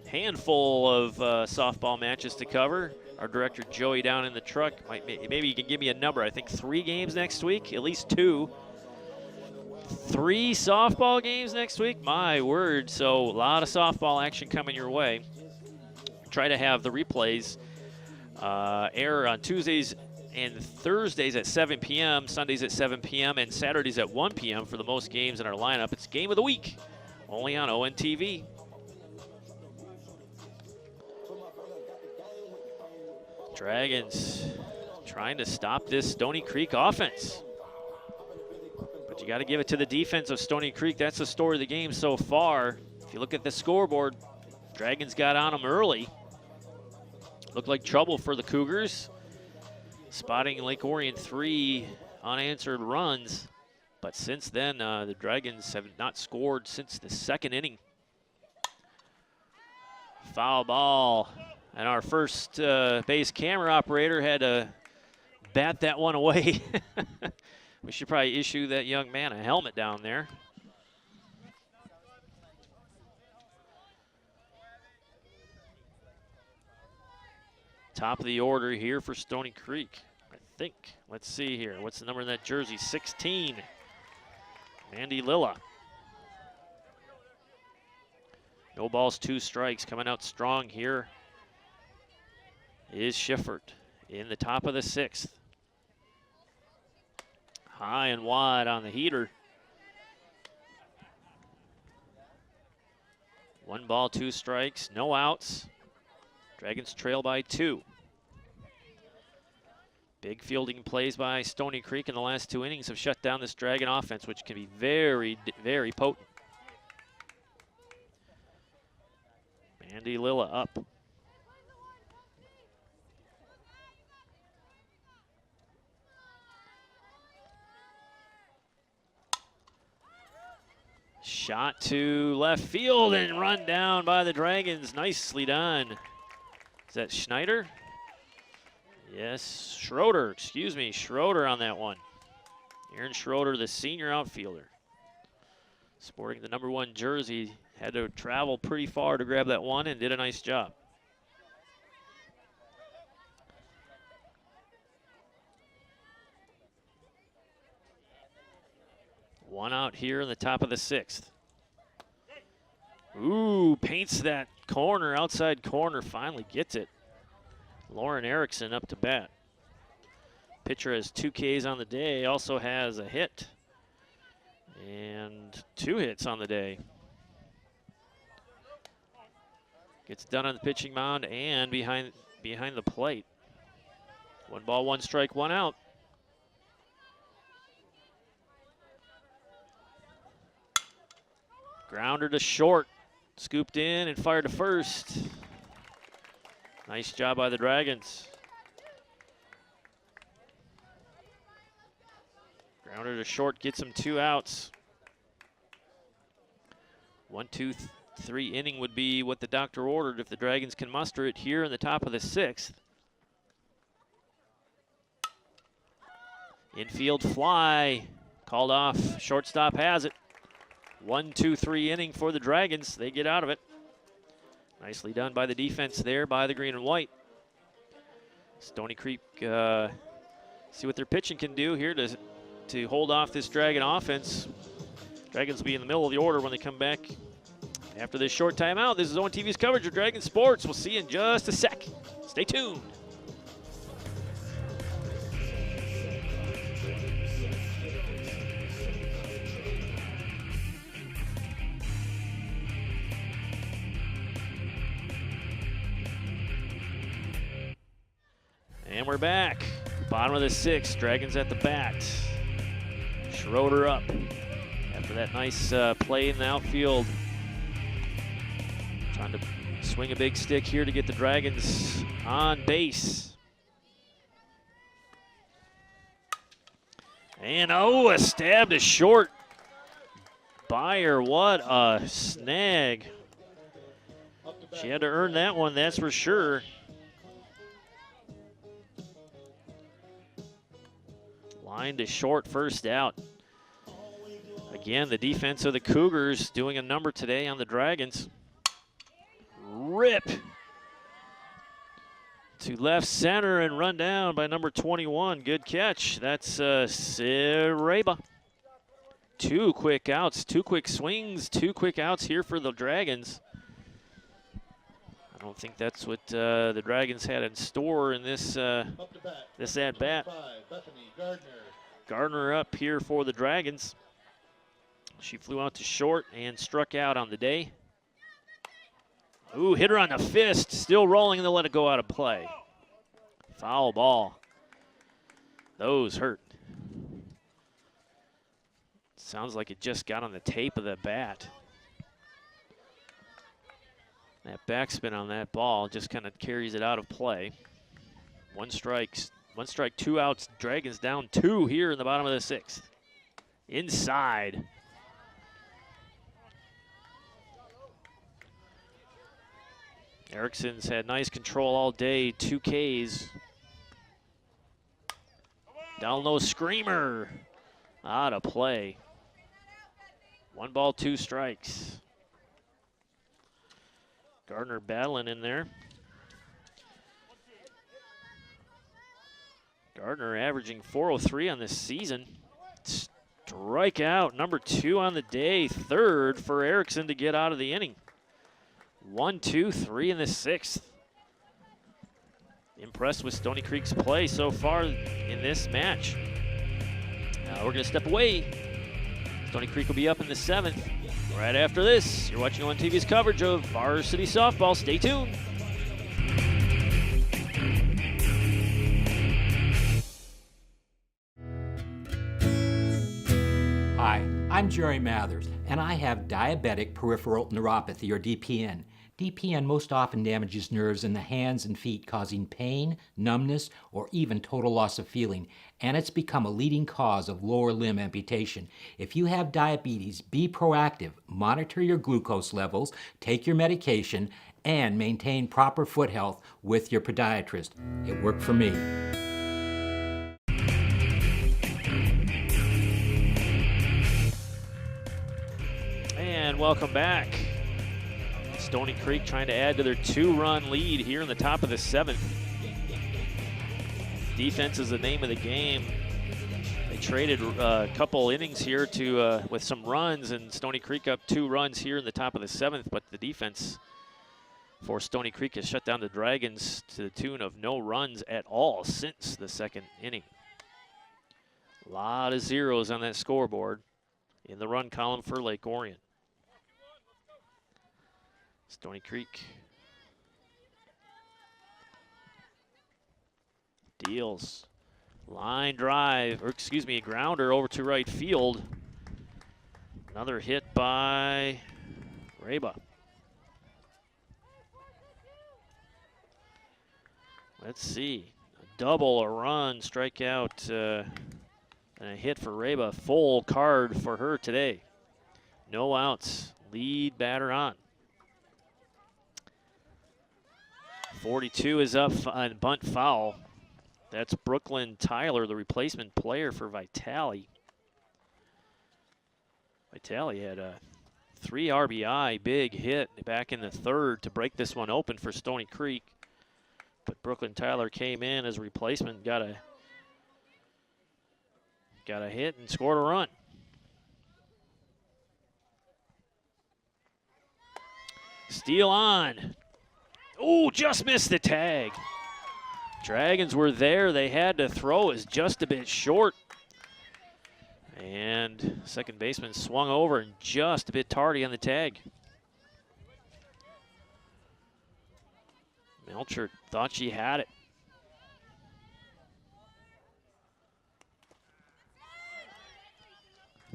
handful of softball matches to cover. Our director, Joey, down in the truck. Maybe you can give me a number. I think 3 games next week, at least 2. 3 softball games next week? My word. So a lot of softball action coming your way. Try to have the replays air on Tuesdays and Thursdays at 7 p.m., Sundays at 7 p.m., and Saturdays at 1 p.m. for the most games in our lineup. It's Game of the Week, only on ONTV. Dragons trying to stop this Stoney Creek offense. But you got to give it to the defense of Stoney Creek. That's the story of the game so far. If you look at the scoreboard, Dragons got on them early. Looked like trouble for the Cougars. Spotting Lake Orion 3 unanswered runs. But since then, the Dragons have not scored since the 2nd inning. Foul ball. And our first base camera operator had to bat that one away. We should probably issue that young man a helmet down there. Top of the order here for Stoney Creek, I think. Let's see here. What's the number in that jersey? 16. Mandy Lilla. No balls, 2 strikes. Coming out strong here is Schiffert in the top of the 6th. High and wide on the heater. 1 ball, 2 strikes, no outs. Dragons trail by 2. Big fielding plays by Stoney Creek in the last 2 innings have shut down this Dragon offense, which can be very, very potent. Mandy Lilla up. Shot to left field and run down by the Dragons. Nicely done. Is that Schneider? Yes, Schroeder, excuse me, Schroeder on that one. Aaron Schroeder, the senior outfielder, sporting the number 1 jersey, had to travel pretty far to grab that one and did a nice job. One out here in the top of the 6th. Ooh, paints that corner, outside corner, finally gets it. Lauren Erickson up to bat. Pitcher has 2 Ks on the day, also has a hit and 2 hits on the day. Gets done on the pitching mound and behind the plate. 1 ball, 1 strike, 1 out. Grounder to short, scooped in and fired to first. Nice job by the Dragons. Grounder to short gets him 2 outs. 1, 2, 3 inning would be what the doctor ordered if the Dragons can muster it here in the top of the 6th. Infield fly, called off, shortstop has it. 1, 2, 3 inning for the Dragons. They get out of it. Nicely done by the defense there by the green and white. Stoney Creek see what their pitching can do here to hold off this Dragon offense. Dragons will be in the middle of the order when they come back after this short timeout. This is ONTV's coverage of Dragon Sports. We'll see you in just a sec. Stay tuned. And we're back. Bottom of the 6th, Dragons at the bat. Schroeder up after that nice play in the outfield. Trying to swing a big stick here to get the Dragons on base. And oh, a stab to short. Byer, what a snag. She had to earn that one, that's for sure. Line to short, first out. Again, the defense of the Cougars doing a number today on the Dragons. Rip to left center and run down by number 21. Good catch. That's Sireba. 2 quick outs, 2 quick swings, 2 quick outs here for the Dragons. I don't think that's what the Dragons had in store in this this at bat. Gardner up here for the Dragons. She flew out to short and struck out on the day. Ooh, hit her on the fist, still rolling, and they'll let it go out of play. Foul ball. Those hurt. Sounds like it just got on the tape of the bat. That backspin on that ball just kind of carries it out of play. 1 strike, 2 outs. Dragons down 2 here in the bottom of the 6th. Inside. Erickson's had nice control all day, 2 Ks. Down low, screamer. Out of play. 1 ball, 2 strikes. Gardner battling in there. Gardner averaging .403 on this season. Strikeout, number 2 on the day. 3rd for Erickson to get out of the inning. 1, 2, 3 in the 6th. Impressed with Stoney Creek's play so far in this match. We're going to step away. Stoney Creek will be up in the 7th. Right after this, you're watching ONTV's coverage of Varsity Softball. Stay tuned. Hi, I'm Jerry Mathers, and I have diabetic peripheral neuropathy, or DPN. DPN most often damages nerves in the hands and feet, causing pain, numbness, or even total loss of feeling. And it's become a leading cause of lower limb amputation. If you have diabetes, be proactive. Monitor your glucose levels, take your medication, and maintain proper foot health with your podiatrist. It worked for me. And welcome back. Stoney Creek trying to add to their 2-run lead here in the top of the 7th. Defense is the name of the game. They traded a couple innings here to with some runs, and Stoney Creek up 2 runs here in the top of the 7th, but the defense for Stoney Creek has shut down the Dragons to the tune of no runs at all since the 2nd inning. A lot of zeros on that scoreboard in the run column for Lake Orion. Stoney Creek deals line drive, or excuse me, a grounder over to right field. Another hit by Reba. Let's see, a double, a run, strikeout, and a hit for Reba. Full card for her today. No outs, lead batter on. 42 is up on bunt foul. That's Brooklyn Tyler, the replacement player for Vitale. Vitale had a 3 RBI big hit back in the 3rd to break this one open for Stoney Creek. But Brooklyn Tyler came in as a replacement, got a hit and scored a run. Steal on. Oh, just missed the tag. Dragons were there. They had to throw. Is just a bit short. And second baseman swung over and just a bit tardy on the tag. Melcher thought she had it.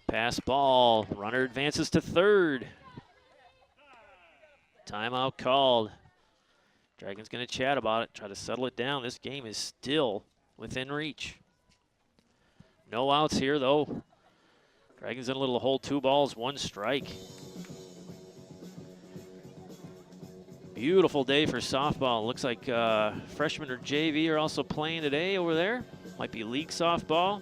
Pass ball. Runner advances to 3rd. Timeout called. Dragons going to chat about it, try to settle it down. This game is still within reach. No outs here, though. Dragons in a little hole, 2 balls, 1 strike. Beautiful day for softball. Looks like freshmen or JV are also playing today over there. Might be league softball.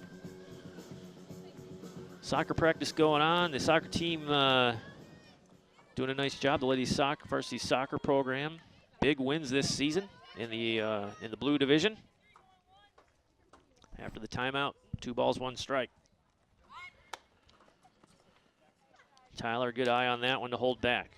Soccer practice going on. The soccer team doing a nice job. The ladies soccer, varsity soccer program. Big wins this season in the blue division. After the timeout, 2 balls, 1 strike. Tyler, good eye on that one to hold back.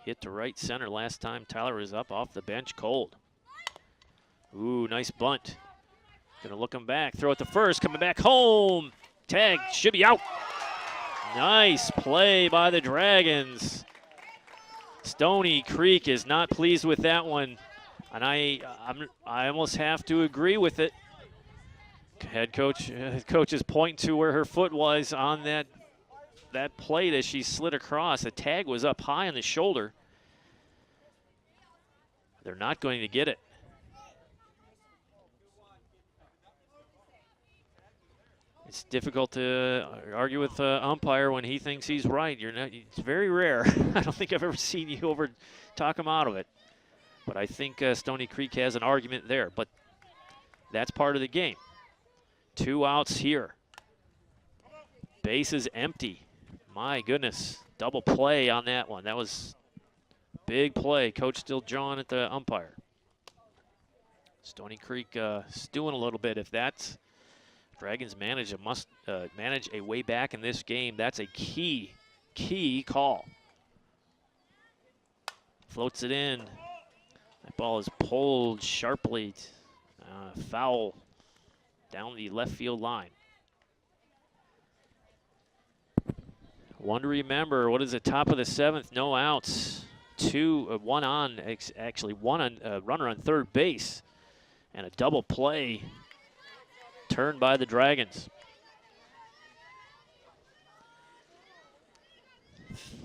Hit to right center last time Tyler was up off the bench cold. Ooh, nice bunt. Gonna look him back, throw it to first, coming back home. Tag should be out. Nice play by the Dragons. Stoney Creek is not pleased with that one, and I almost have to agree with it. Head coach is pointing to where her foot was on that plate as she slid across. The tag was up high on the shoulder. They're not going to get it. It's difficult to argue with umpire when he thinks he's right. It's very rare. I don't think I've ever seen you talk him out of it. But I think Stoney Creek has an argument there. But that's part of the game. 2 outs here. Base is empty. My goodness. Double play on that one. That was big play. Coach still drawing at the umpire. Stoney Creek stewing a little bit. If that's Dragons manage a way back in this game, that's a key call. Floats it in. That ball is pulled sharply. Foul down the left field line. One to remember, what is it, top of the 7th, no outs. One on, runner on third base. And a double play turned by the Dragons.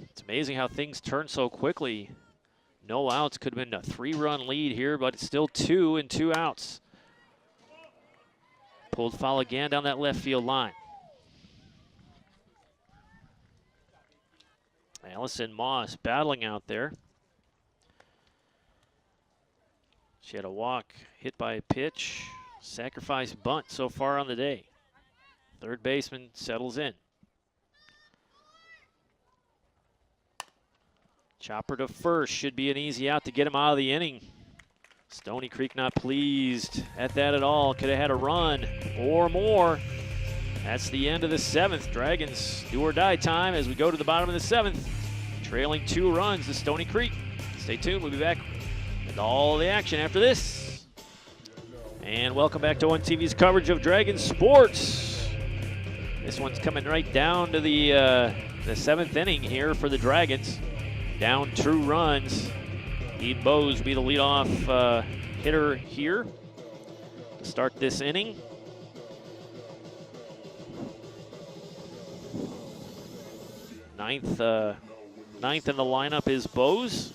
It's amazing how things turn so quickly. No outs, could have been a 3-run lead here, but it's still 2 and 2 outs. Pulled foul again down that left field line. Allison Moss battling out there. She had a walk, hit by a pitch. Sacrifice bunt so far on the day. Third baseman settles in. Chopper to first, should be an easy out to get him out of the inning. Stoney Creek not pleased at that at all. Could have had a run or more. That's the end of the 7th. Dragons do or die time as we go to the bottom of the 7th. Trailing 2 runs to Stoney Creek. Stay tuned, we'll be back with all the action after this. And welcome back to ONE-TV's coverage of Dragons sports. This one's coming right down to the 7th inning here for the Dragons. Down 2 runs. Ede Bowes will be the leadoff hitter here to start this inning. Ninth in the lineup is Bowes.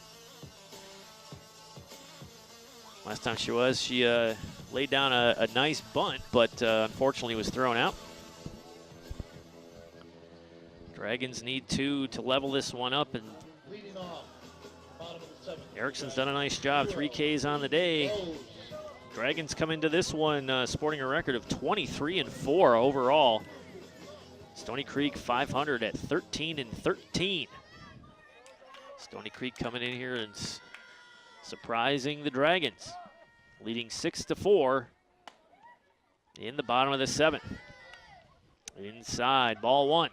Last time she laid down a nice bunt, but unfortunately was thrown out. Dragons need 2 to level this one up, and Erickson's done a nice job. 3 Ks on the day. Dragons come into this one sporting a record of 23-4 overall. Stoney Creek 500 at 13-13. Stoney Creek coming in here and surprising the Dragons, leading 6-4 in the bottom of the 7th. Inside, ball 1.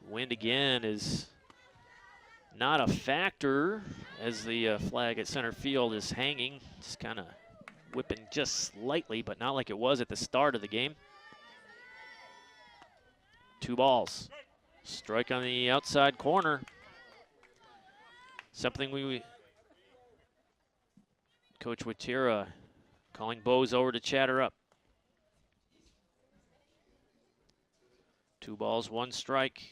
Wind again is not a factor as the flag at center field is hanging. Just kind of whipping just slightly, but not like it was at the start of the game. 2 balls. Strike on the outside corner. Something Coach Watira calling Bowes over to chat her up. 2 balls, 1 strike.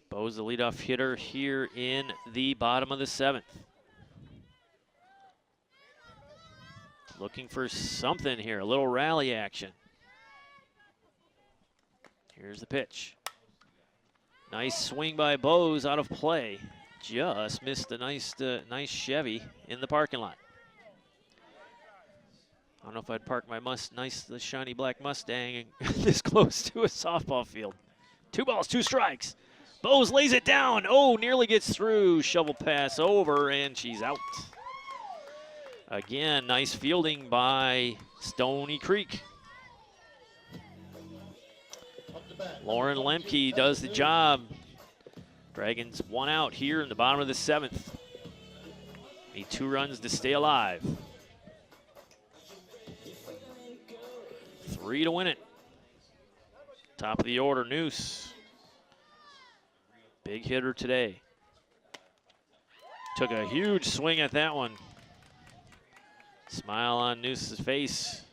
Bowes the leadoff hitter here in the bottom of the 7th. Looking for something here, a little rally action. Here's the pitch. Nice swing by Bowes, out of play. Just missed a nice Chevy in the parking lot. I don't know if I'd park my nice shiny black Mustang this close to a softball field. 2 balls, 2 strikes. Bowes lays it down. Oh, nearly gets through. Shovel pass over, and she's out. Again, nice fielding by Stoney Creek. Lauren Lemke does the job. Dragons 1 out here in the bottom of the 7th. Need 2 runs to stay alive. 3 to win it. Top of the order, Noose. Big hitter today. Took a huge swing at that one. Smile on Noose's face.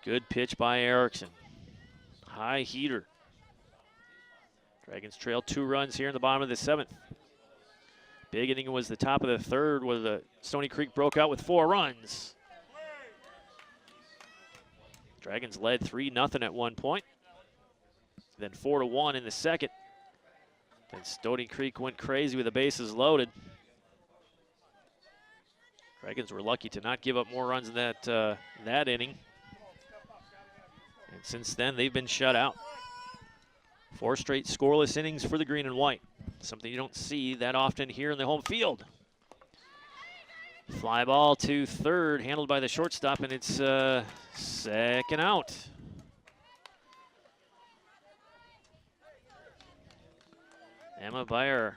Good pitch by Erickson. High heater. Dragons trail 2 runs here in the bottom of the 7th. Big inning was the top of the 3rd where the Stoney Creek broke out with 4 runs. Dragons led 3-0 at one point. Then 4-1 in the 2nd. Then Stoney Creek went crazy with the bases loaded. Dragons were lucky to not give up more runs in that inning. And since then, they've been shut out. 4 straight scoreless innings for the green and white. Something you don't see that often here in the home field. Fly ball to 3rd, handled by the shortstop, and it's 2nd out. Emma Beyer,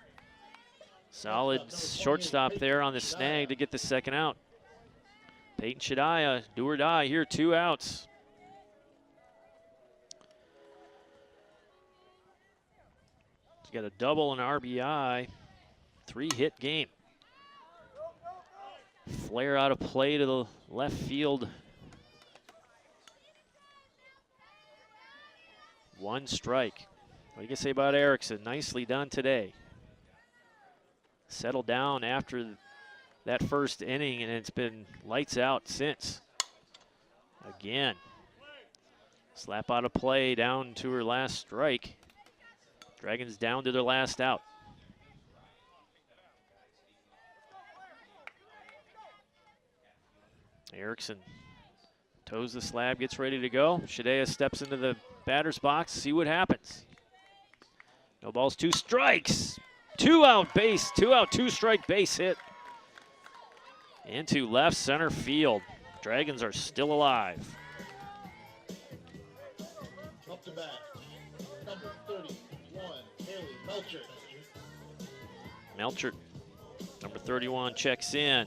solid shortstop there on the snag to get the 2nd out. Peyton Shadaya, do or die here, 2 outs. He's got a double and RBI, 3-hit game. Flare out of play to the left field. 1 strike. What do you say about Erickson? Nicely done today. Settled down after that first inning, and it's been lights out since. Again. Slap out of play down to her last strike. Dragons down to their last out. Erickson toes the slab, gets ready to go. Shadea steps into the batter's box, see what happens. No balls, 2 strikes. 2 out base, 2 out, 2 strike base hit into left center field. Dragons are still alive. Up to bat, number 31, Haley Melchert. Melchert, number 31, checks in.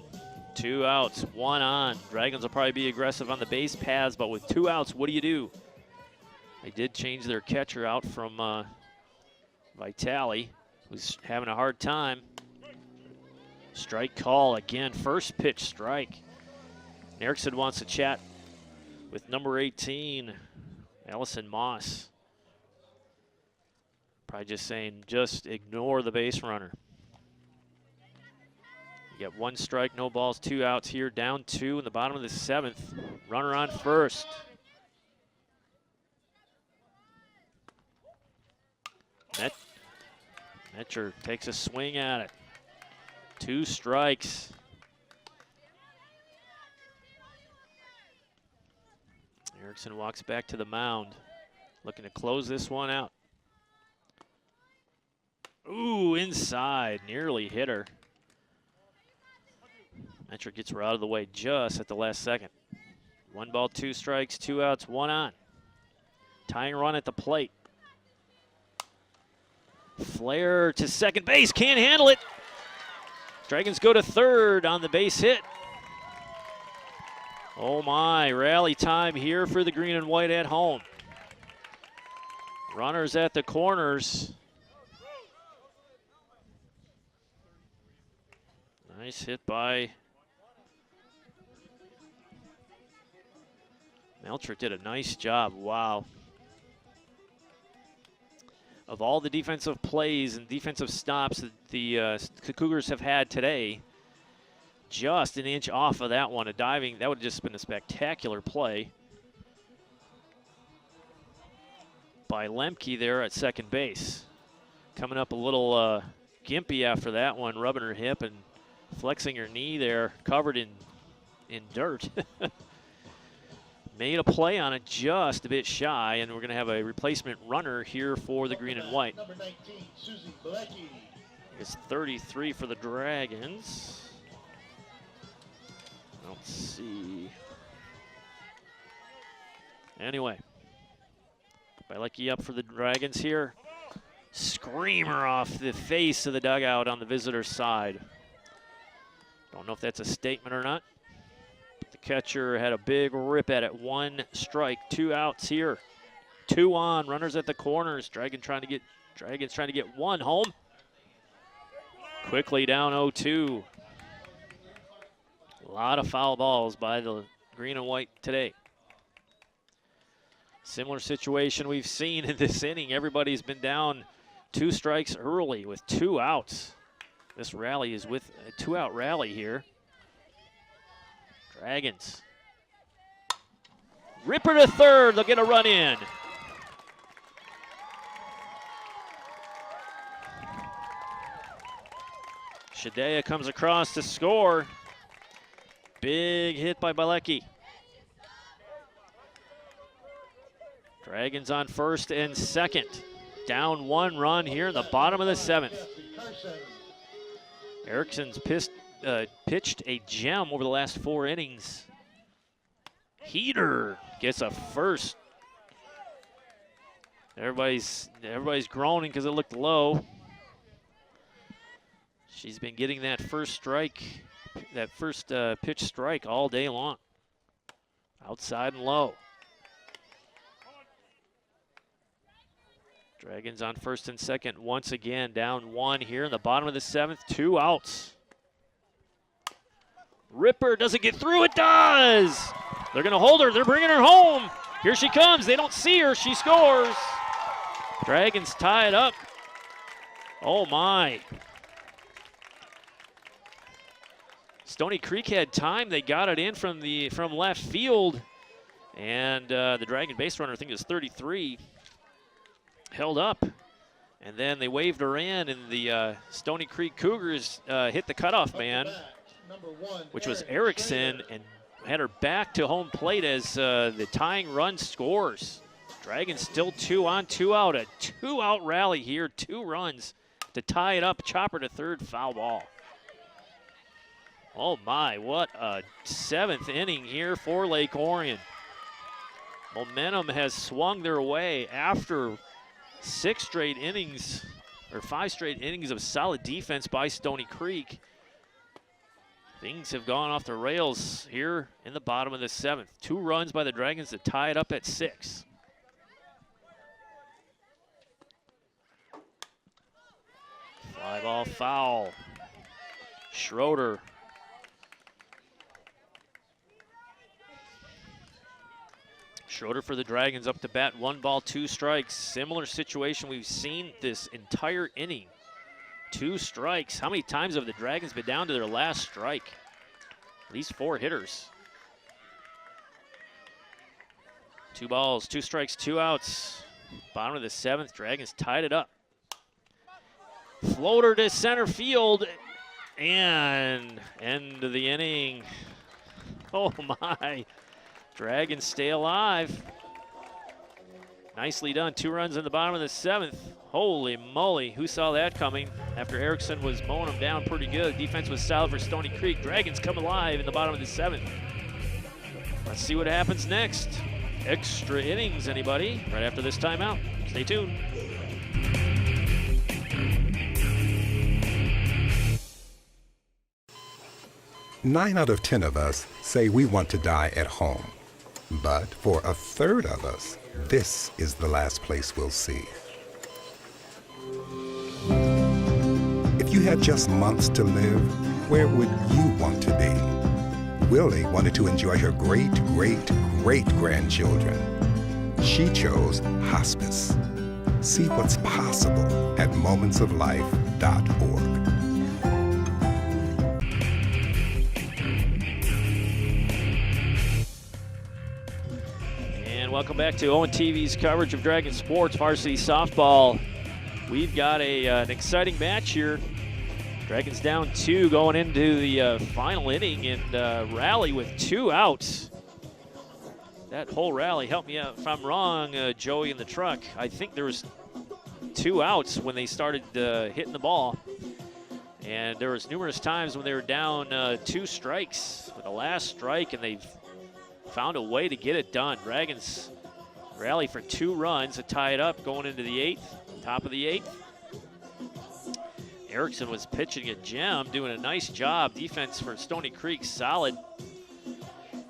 2 outs, 1 on. Dragons will probably be aggressive on the base paths, but with 2 outs, what do you do? They did change their catcher out from Vitale, who's having a hard time. Strike call again, first pitch strike. Erickson wants to chat with number 18, Allison Moss. Probably just saying, just ignore the base runner. You got 1 strike, no balls, 2 outs here, down 2 in the bottom of the 7th. Runner on first. Metcher takes a swing at it. 2 strikes. Erickson walks back to the mound, looking to close this one out. Ooh, inside, nearly hit her. Metcher gets her out of the way just at the last second. 1 ball, 2 strikes, 2 outs, 1 on. Tying run at the plate. Flare to second base, can't handle it. Dragons go to third on the base hit. Oh my, rally time here for the green and white at home. Runners at the corners. Nice hit by Melchert, did a nice job, wow. Of all the defensive plays and defensive stops that the Cougars have had today, just an inch off of that one, a diving, that would have just been a spectacular play by Lemke there at second base. Coming up a little gimpy after that one, rubbing her hip and flexing her knee there, covered in dirt. Made a play on it, just a bit shy, and we're going to have a replacement runner here for the green and white. Number 19, Susie Bilecki. It's 33 for the Dragons. Let's see. Anyway, Bilecki up for the Dragons here. Screamer off the face of the dugout on the visitor side. Don't know if that's a statement or not. The catcher had a big rip at it. 1 strike, 2 outs here. 2 on, runners at the corners. Dragons trying to get 1 home. Quickly down 0-2. A lot of foul balls by the green and white today. Similar situation we've seen in this inning. Everybody's been down 2 strikes early with 2 outs. This rally is with a 2-out rally here. Dragons. Ripper to third, they'll get a run in. Shadea comes across to score. Big hit by Bilecki. Dragons on first and second. Down 1 run here in the bottom of the 7th. Erickson's pitched a gem over the last 4 innings. Heater gets a first. Everybody's groaning because it looked low. She's been getting that first strike, that first pitch strike all day long. Outside and low. Dragons on first and second once again, down 1 here in the bottom of the 7th, 2 outs. Ripper doesn't get through, it does! They're gonna hold her, they're bringing her home. Here she comes, they don't see her, she scores. Dragons tie it up. Oh my. Stoney Creek had time, they got it in from left field. And the Dragon base runner, I think it was 33, held up. And then they waved her in, and the Stoney Creek Cougars hit the cutoff man, which was Erickson, and had her back to home plate as the tying run scores. Dragons still 2 on, 2 out. A 2-out rally here, 2 runs to tie it up. Chopper to third, foul ball. Oh my, what a 7th inning here for Lake Orion. Momentum has swung their way after 6 straight innings, or 5 straight innings of solid defense by Stoney Creek. Things have gone off the rails here in the bottom of the 7th. 2 runs by the Dragons to tie it up at 6. Fly ball foul. Schroeder. Schroeder for the Dragons up to bat. 1 ball, 2 strikes. Similar situation we've seen this entire inning. 2 strikes. How many times have the Dragons been down to their last strike? At least 4 hitters. 2 balls, 2 strikes, 2 outs. Bottom of the 7th, Dragons tied it up. Floater to center field, and end of the inning. Oh my, Dragons stay alive. Nicely done, 2 runs in the bottom of the 7th. Holy moly, who saw that coming? After Erickson was mowing them down pretty good. Defense was solid for Stoney Creek. Dragons come alive in the bottom of the 7th. Let's see what happens next. Extra innings, anybody? Right after this timeout. Stay tuned. Nine out of 10 of us say we want to die at home. But for a third of us, this is the last place we'll see. If you had just months to live, where would you want to be? Willie wanted to enjoy her great-great-great-grandchildren. She chose hospice. See what's possible at momentsoflife.org. Welcome back to Owen TV's coverage of Dragon Sports Varsity Softball. We've got an exciting match here. Dragons down 2 going into the final inning and rally with 2 outs. That whole rally, help me out if I'm wrong, Joey in the truck. I think there was 2 outs when they started hitting the ball. And there was numerous times when they were down 2 strikes with the last strike, and they've found a way to get it done. Dragons rally for 2 runs to tie it up going into the 8th, top of the 8th. Erickson was pitching a gem, doing a nice job. Defense for Stoney Creek, solid.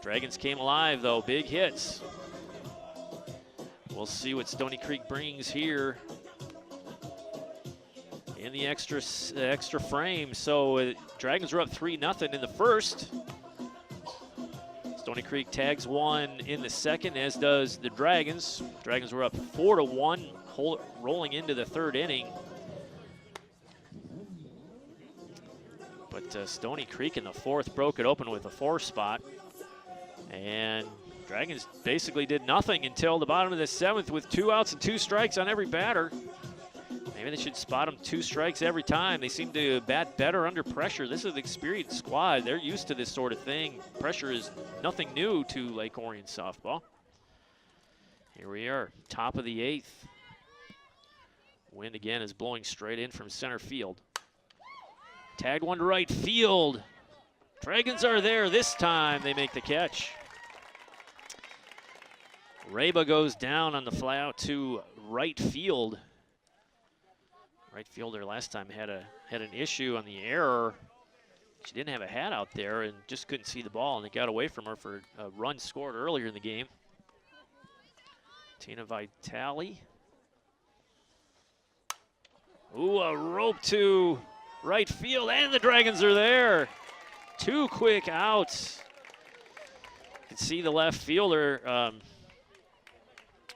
Dragons came alive though, big hits. We'll see what Stoney Creek brings here in the extra frame. So Dragons were up 3-0 in the first. Stoney Creek tags 1 in the second, as does the Dragons. Dragons were up 4-1, rolling into the 3rd inning. But Stoney Creek in the 4th broke it open with a 4 spot. And Dragons basically did nothing until the bottom of the 7th with 2 outs and 2 strikes on every batter. Maybe they should spot them 2 strikes every time. They seem to bat better under pressure. This is an experienced squad. They're used to this sort of thing. Pressure is nothing new to Lake Orion softball. Here we are, top of the 8th. Wind again is blowing straight in from center field. Tagged 1 to right field. Dragons are there this time. They make the catch. Reba goes down on the fly out to right field. Right fielder last time had an issue on the error. She didn't have a hat out there and just couldn't see the ball, and it got away from her for a run scored earlier in the game. Tina Vitale. Ooh, a rope to right field, and the Dragons are there. 2 quick outs. You can see the left fielder,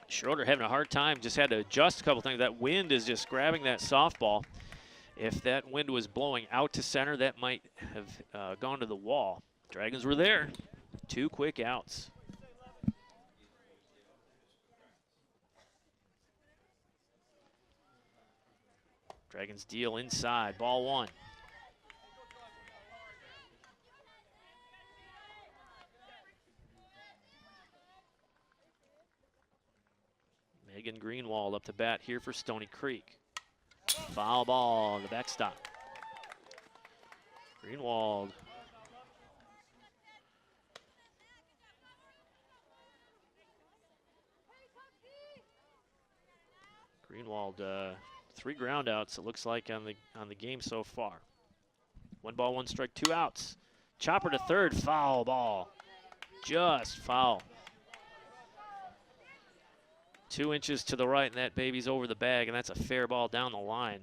Schroeder having a hard time, just had to adjust a couple things. That wind is just grabbing that softball. If that wind was blowing out to center, that might have gone to the wall. Dragons were there. 2 quick outs. Dragons deal inside, ball 1. Megan Greenwald up to bat here for Stoney Creek. Foul ball on the backstop. Greenwald. Greenwald, 3 groundouts it looks like on the game so far. 1 ball, 1 strike, 2 outs. Chopper to third, foul ball. Just foul. 2 inches to the right, and that baby's over the bag, and that's a fair ball down the line.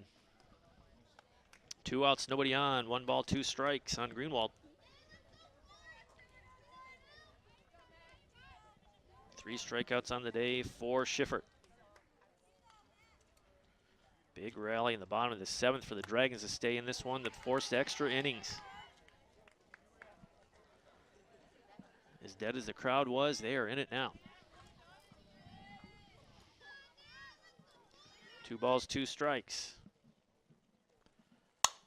2 outs, nobody on. 1 ball, 2 strikes on Greenwald. 3 strikeouts on the day for Schiffer. Big rally in the bottom of the 7th for the Dragons to stay in this one that forced extra innings. As dead as the crowd was, they are in it now. 2 balls, 2 strikes.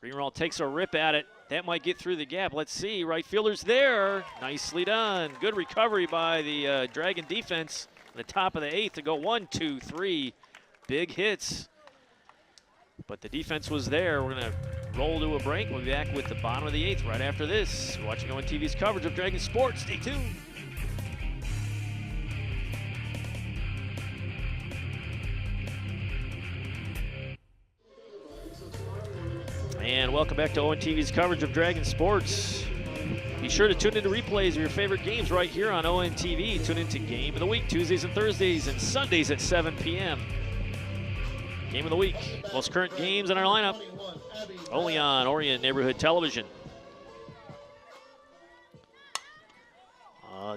Greenwald takes a rip at it. That might get through the gap. Let's see. Right fielder's there. Nicely done. Good recovery by the Dragon defense. At the top of the 8th to go 1, 2, 3. Big hits. But the defense was there. We're going to roll to a break. We'll be back with the bottom of the 8th right after this. You're watching ONTV's coverage of Dragon Sports. Stay tuned. And welcome back to ONTV's coverage of Dragon Sports. Be sure to tune into replays of your favorite games right here on ONTV. Tune into Game of the Week, Tuesdays and Thursdays and Sundays at 7 p.m. Game of the Week, most current games in our lineup, only on Orion Neighborhood Television.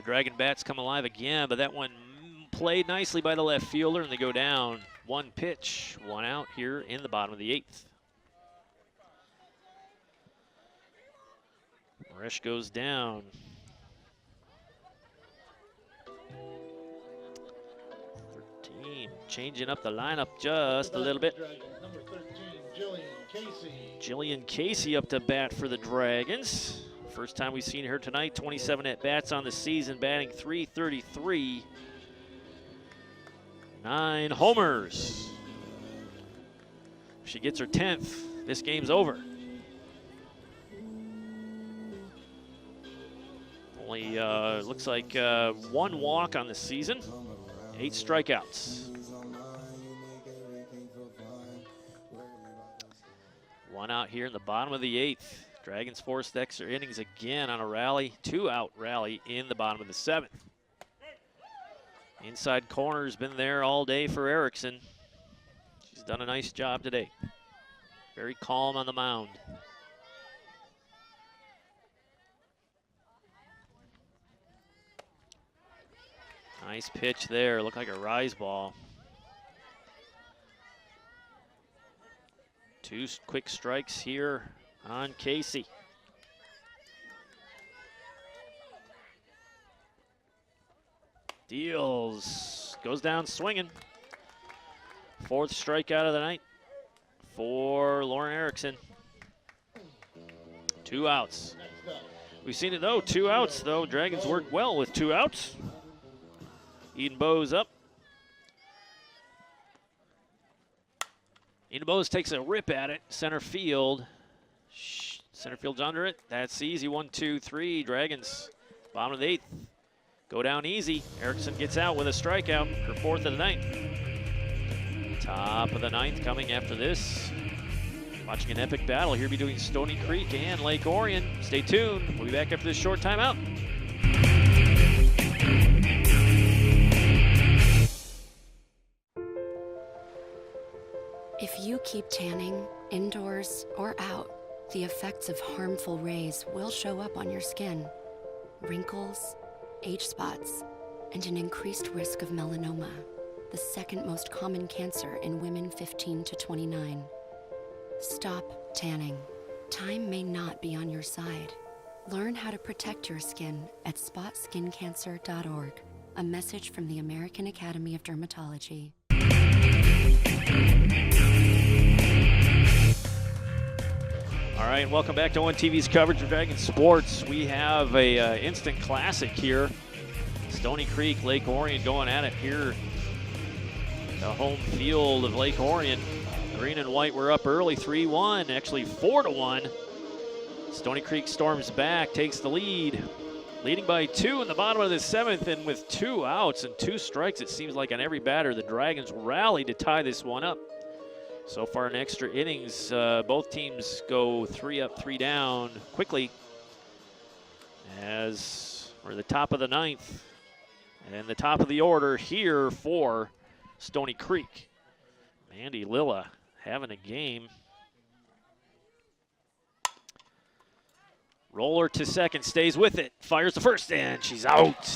Dragon bats come alive again, but that one played nicely by the left fielder, and they go down. 1 pitch, 1 out here in the bottom of the 8th. Resch goes down. Changing up the lineup just a little bit. Number 13, Jillian Casey up to bat for the Dragons. First time we've seen her tonight. 27 at-bats on the season, batting .333. 9 homers. If she gets her 10th, this game's over. Only looks like 1 walk on the season, 8 strikeouts. 1 out here in the bottom of the 8th. Dragons forced extra innings again on a rally, 2-out rally in the bottom of the 7th. Inside corner's been there all day for Erickson. She's done a nice job today. Very calm on the mound. Nice pitch there, looked like a rise ball. 2 quick strikes here on Casey. Deals, goes down swinging. 4th strikeout of the night for Lauren Erickson. 2 outs. We've seen it though, 2 outs though. Dragons work well with 2 outs. Eden Bowes up. Eden Bowes takes a rip at it, center field. Center field's under it. That's easy, 1, 2, 3. Dragons, bottom of the 8th. Go down easy. Erickson gets out with a strikeout, her 4th of the night. Top of the 9th coming after this. Watching an epic battle here between Stoney Creek and Lake Orion. Stay tuned. We'll be back after this short timeout. If you keep tanning, indoors or out, the effects of harmful rays will show up on your skin. Wrinkles, age spots, and an increased risk of melanoma, the 2nd most common cancer in women 15 to 29. Stop tanning. Time may not be on your side. Learn how to protect your skin at spotskincancer.org. A message from the American Academy of Dermatology. All right, welcome back to ONTV's coverage of Dragon Sports. We have a instant classic here. Stoney Creek, Lake Orion going at it here. the home field of Lake Orion. Green and white were up early, 3-1, actually 4-1. Stoney Creek storms back, takes the lead, leading by 2 in the bottom of the 7th, and with 2 outs and 2 strikes, it seems like on every batter, the Dragons rallied to tie this one up. So far in extra innings, both teams go 3 up, 3 down quickly as we're at the top of the 9th and the top of the order here for Stoney Creek. Mandy Lilla having a game. Roller to second, stays with it, fires the first, and she's out.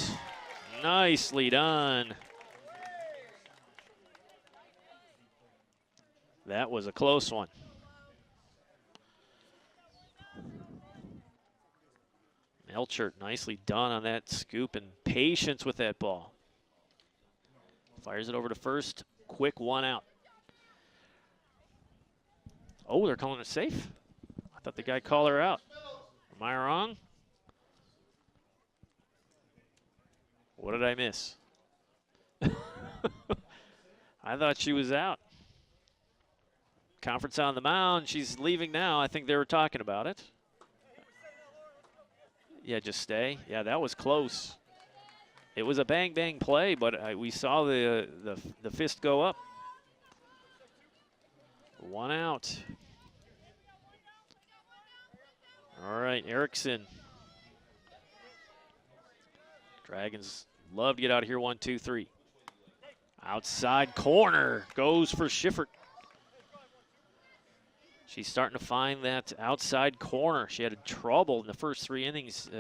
Nicely done. That was a close one. Melchert nicely done on that scoop and patience with that ball. Fires it over to first, quick 1 out. Oh, they're calling it safe? I thought the guy called her out. Am I wrong? What did I miss? I thought she was out. Conference on the mound. She's leaving now. I think they were talking about it. Yeah, just stay. Yeah, that was close. It was a bang-bang play, but we saw the fist go up. 1 out. All right, Erickson. Dragons love to get out of here. 1, 2, 3. Outside corner goes for Schiffert. She's starting to find that outside corner. She had trouble in the first 3 innings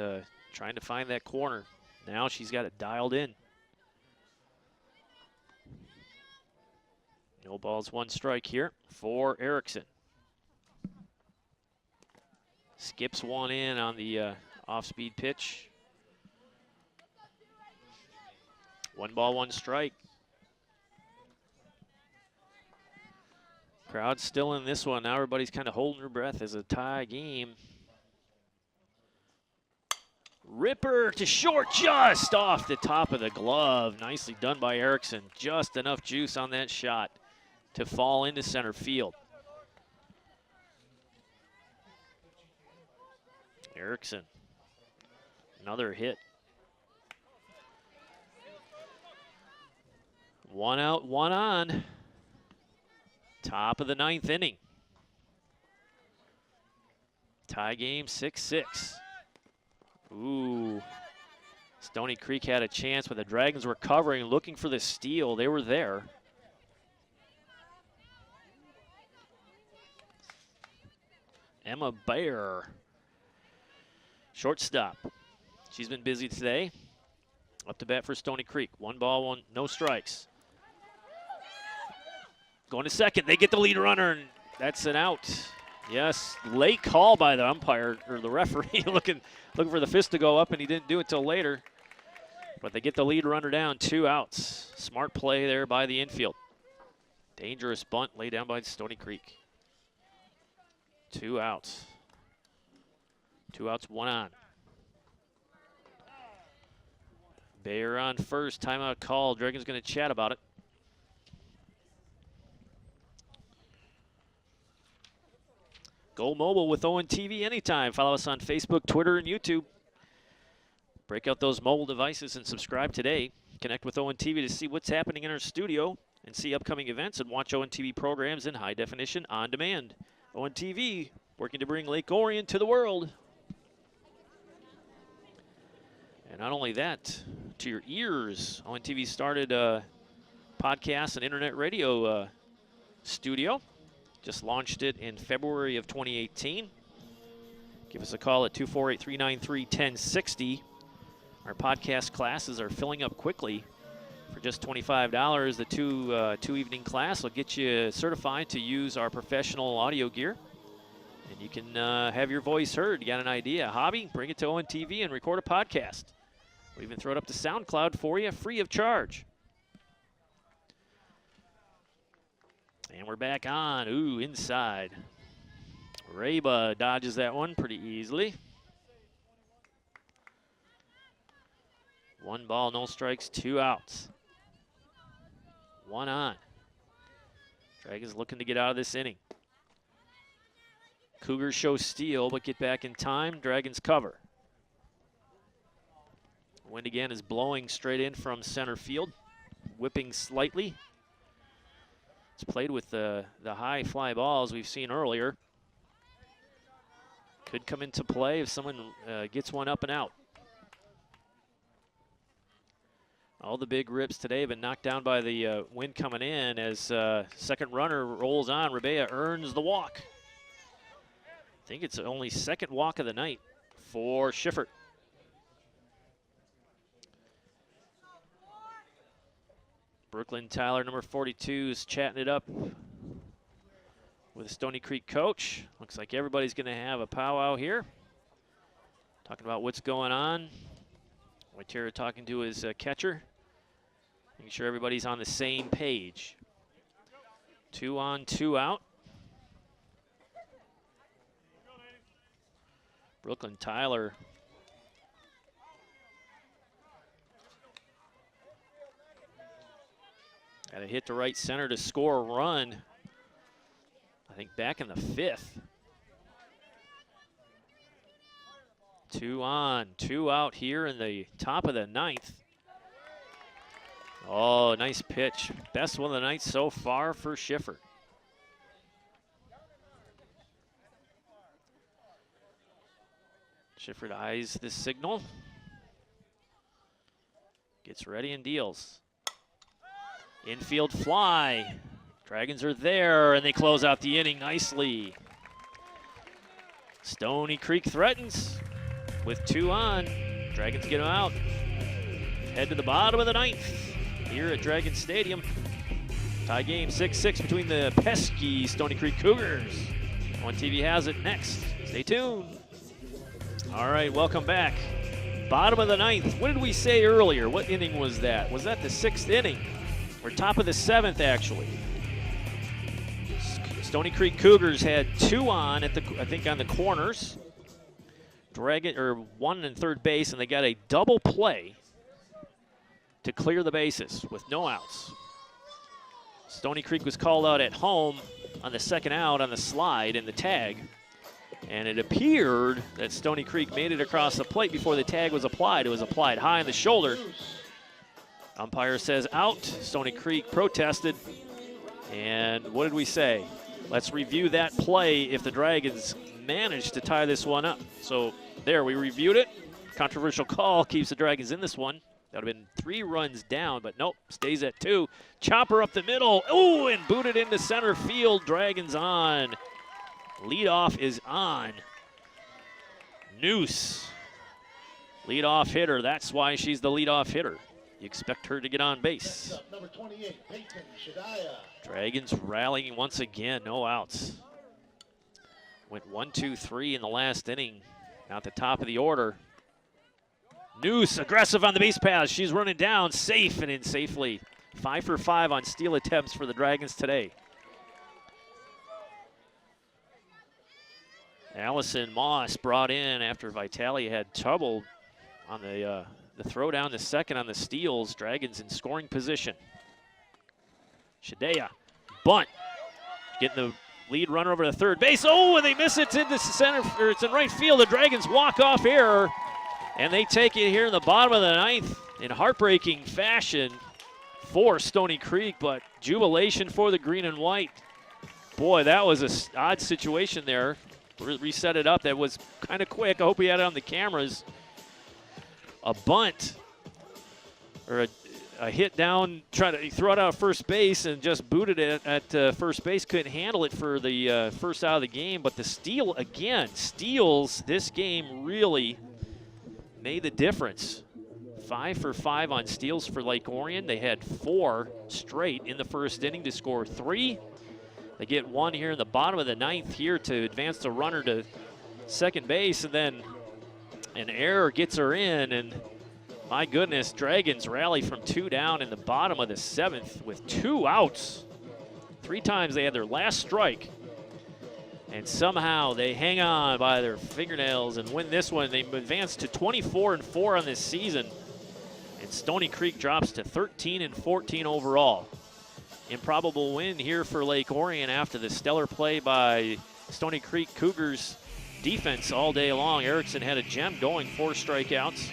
trying to find that corner. Now she's got it dialed in. No balls, 1 strike here for Erickson. Skips 1 in on the off-speed pitch. 1 ball, 1 strike. Crowd's still in this one. Now everybody's kind of holding their breath as a tie game. Ripper to short, just off the top of the glove. Nicely done by Erickson. Just enough juice on that shot to fall into center field. Erickson, another hit. 1 out, 1 on. Top of the 9th inning. Tie game, 6-6. Ooh. Stoney Creek had a chance, but the Dragons were covering, looking for the steal. They were there. Emma Bayer, shortstop. She's been busy today. Up to bat for Stoney Creek. 1 ball, 1, no strikes. Going to second, they get the lead runner, and that's an out. Yes, late call by the umpire, or the referee, looking for the fist to go up, and he didn't do it till later. But they get the lead runner down, 2 outs. Smart play there by the infield. Dangerous bunt laid down by Stoney Creek. 2 outs. 2 outs, 1 on. Bayer on first, timeout call. Dragons going to chat about it. Go mobile with ONTV anytime. Follow us on Facebook, Twitter, and YouTube. Break out those mobile devices and subscribe today. Connect with ONTV to see what's happening in our studio and see upcoming events and watch ONTV programs in high definition on demand. ONTV, working to bring Lake Orion to the world. And not only that, to your ears, ONTV started a podcast and internet radio studio. Just launched it in February of 2018. Give us a call at 248-393-1060. Our podcast classes are filling up quickly. For just $25, the two evening class will get you certified to use our professional audio gear. And you can have your voice heard. You got an idea, a hobby? Bring it to ONTV and record a podcast. We'll even throw it up to SoundCloud for you, free of charge. And we're back on. Ooh, inside. Reba dodges that one pretty easily. 1 ball, no strikes, 2 outs. 1 on. Dragons looking to get out of this inning. Cougars show steal, but get back in time. Dragons cover. Wind again is blowing straight in from center field, whipping slightly. It's played with the high fly balls we've seen earlier. Could come into play if someone gets one up and out. All the big rips today have been knocked down by the wind coming in as second runner rolls on. Rebea earns the walk. I think it's only second walk of the night for Schiffer. Brooklyn Tyler, number 42, is chatting it up with the Stoney Creek coach. Looks like everybody's going to have a powwow here. Talking about what's going on. Waitera talking to his catcher. Making sure everybody's on the same page. 2 on, 2 out. Brooklyn Tyler got a hit to right center to score a run. I think back in the 5th. 2 on, 2 out here in the top of the 9th. Oh, nice pitch. Best one of the night so far for Schiffer. Schiffer eyes the signal. Gets ready and deals. Infield fly. Dragons are there, and they close out the inning nicely. Stoney Creek threatens with 2 on. Dragons get them out. Head to the bottom of the 9th here at Dragon Stadium. Tie game 6-6 between the pesky Stoney Creek Cougars. One TV has it next. Stay tuned. All right, welcome back. Bottom of the 9th. What did we say earlier? What inning was that? Was that the 6th inning? Or top of the 7th, actually. Stoney Creek Cougars had 2 on at I think on the corners. One in third base, and they got a double play to clear the bases with no outs. Stoney Creek was called out at home on the second out on the slide in the tag. And it appeared that Stoney Creek made it across the plate before the tag was applied. It was applied high on the shoulder. Umpire says out. Stoney Creek protested. And what did we say? Let's review that play if the Dragons manage to tie this one up. So there, we reviewed it. Controversial call keeps the Dragons in this one. That would have been 3 runs down, but nope, stays at 2. Chopper up the middle. Oh, and booted into center field. Dragons on. Leadoff is on. Noose. Leadoff hitter. That's why she's the leadoff hitter. You expect her to get on base. Up, number 28, Peyton Shadaya. Dragons rallying once again. No outs. Went 1-2-3 in the last inning. Now at the top of the order. Noose aggressive on the base pass. She's running down, safe and in safely. 5 for 5 on steal attempts for the Dragons today. Allison Moss brought in after Vitale had trouble on the throw down to second on the steals. Dragons in scoring position. Shadea, bunt, getting the lead runner over to third base. Oh, and they miss it into center, or it's in right field. The Dragons walk off error, and they take it here in the bottom of the 9th in heartbreaking fashion for Stoney Creek, but jubilation for the green and white. Boy, that was an odd situation there. Reset it up. That was kind of quick. I hope we had it on the cameras. A bunt or a hit down, trying to throw it out of first base and just booted it at first base. Couldn't handle it for the first out of the game. But the steal again, steals this game really made the difference. 5 for 5 on steals for Lake Orion. They had 4 straight in the first inning to score 3. They get 1 here in the bottom of the 9th here to advance the runner to second base, and then an error gets her in, and my goodness, Dragons rally from 2 down in the bottom of the 7th with 2 outs. 3 times they had their last strike, and somehow they hang on by their fingernails and win this one. They advance to 24-4 on this season, and Stoney Creek drops to 13-14 overall. improbable win here for Lake Orion after the stellar play by Stoney Creek Cougars defense all day long. Erickson had a gem going, 4 strikeouts.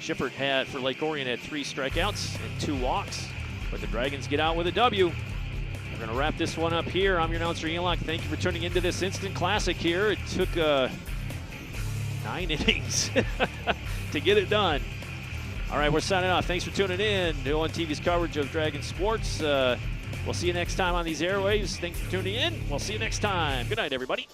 Schiffert had, for Lake Orion, had 3 strikeouts and 2 walks. But the Dragons get out with a W. We're going to wrap this one up here. I'm your announcer, Ian Locke. Thank you for tuning into this instant classic here. It took 9 innings to get it done. All right, we're signing off. Thanks for tuning in to ONTV's coverage of Dragon Sports. We'll see you next time on these airwaves. Thanks for tuning in. We'll see you next time. Good night, everybody.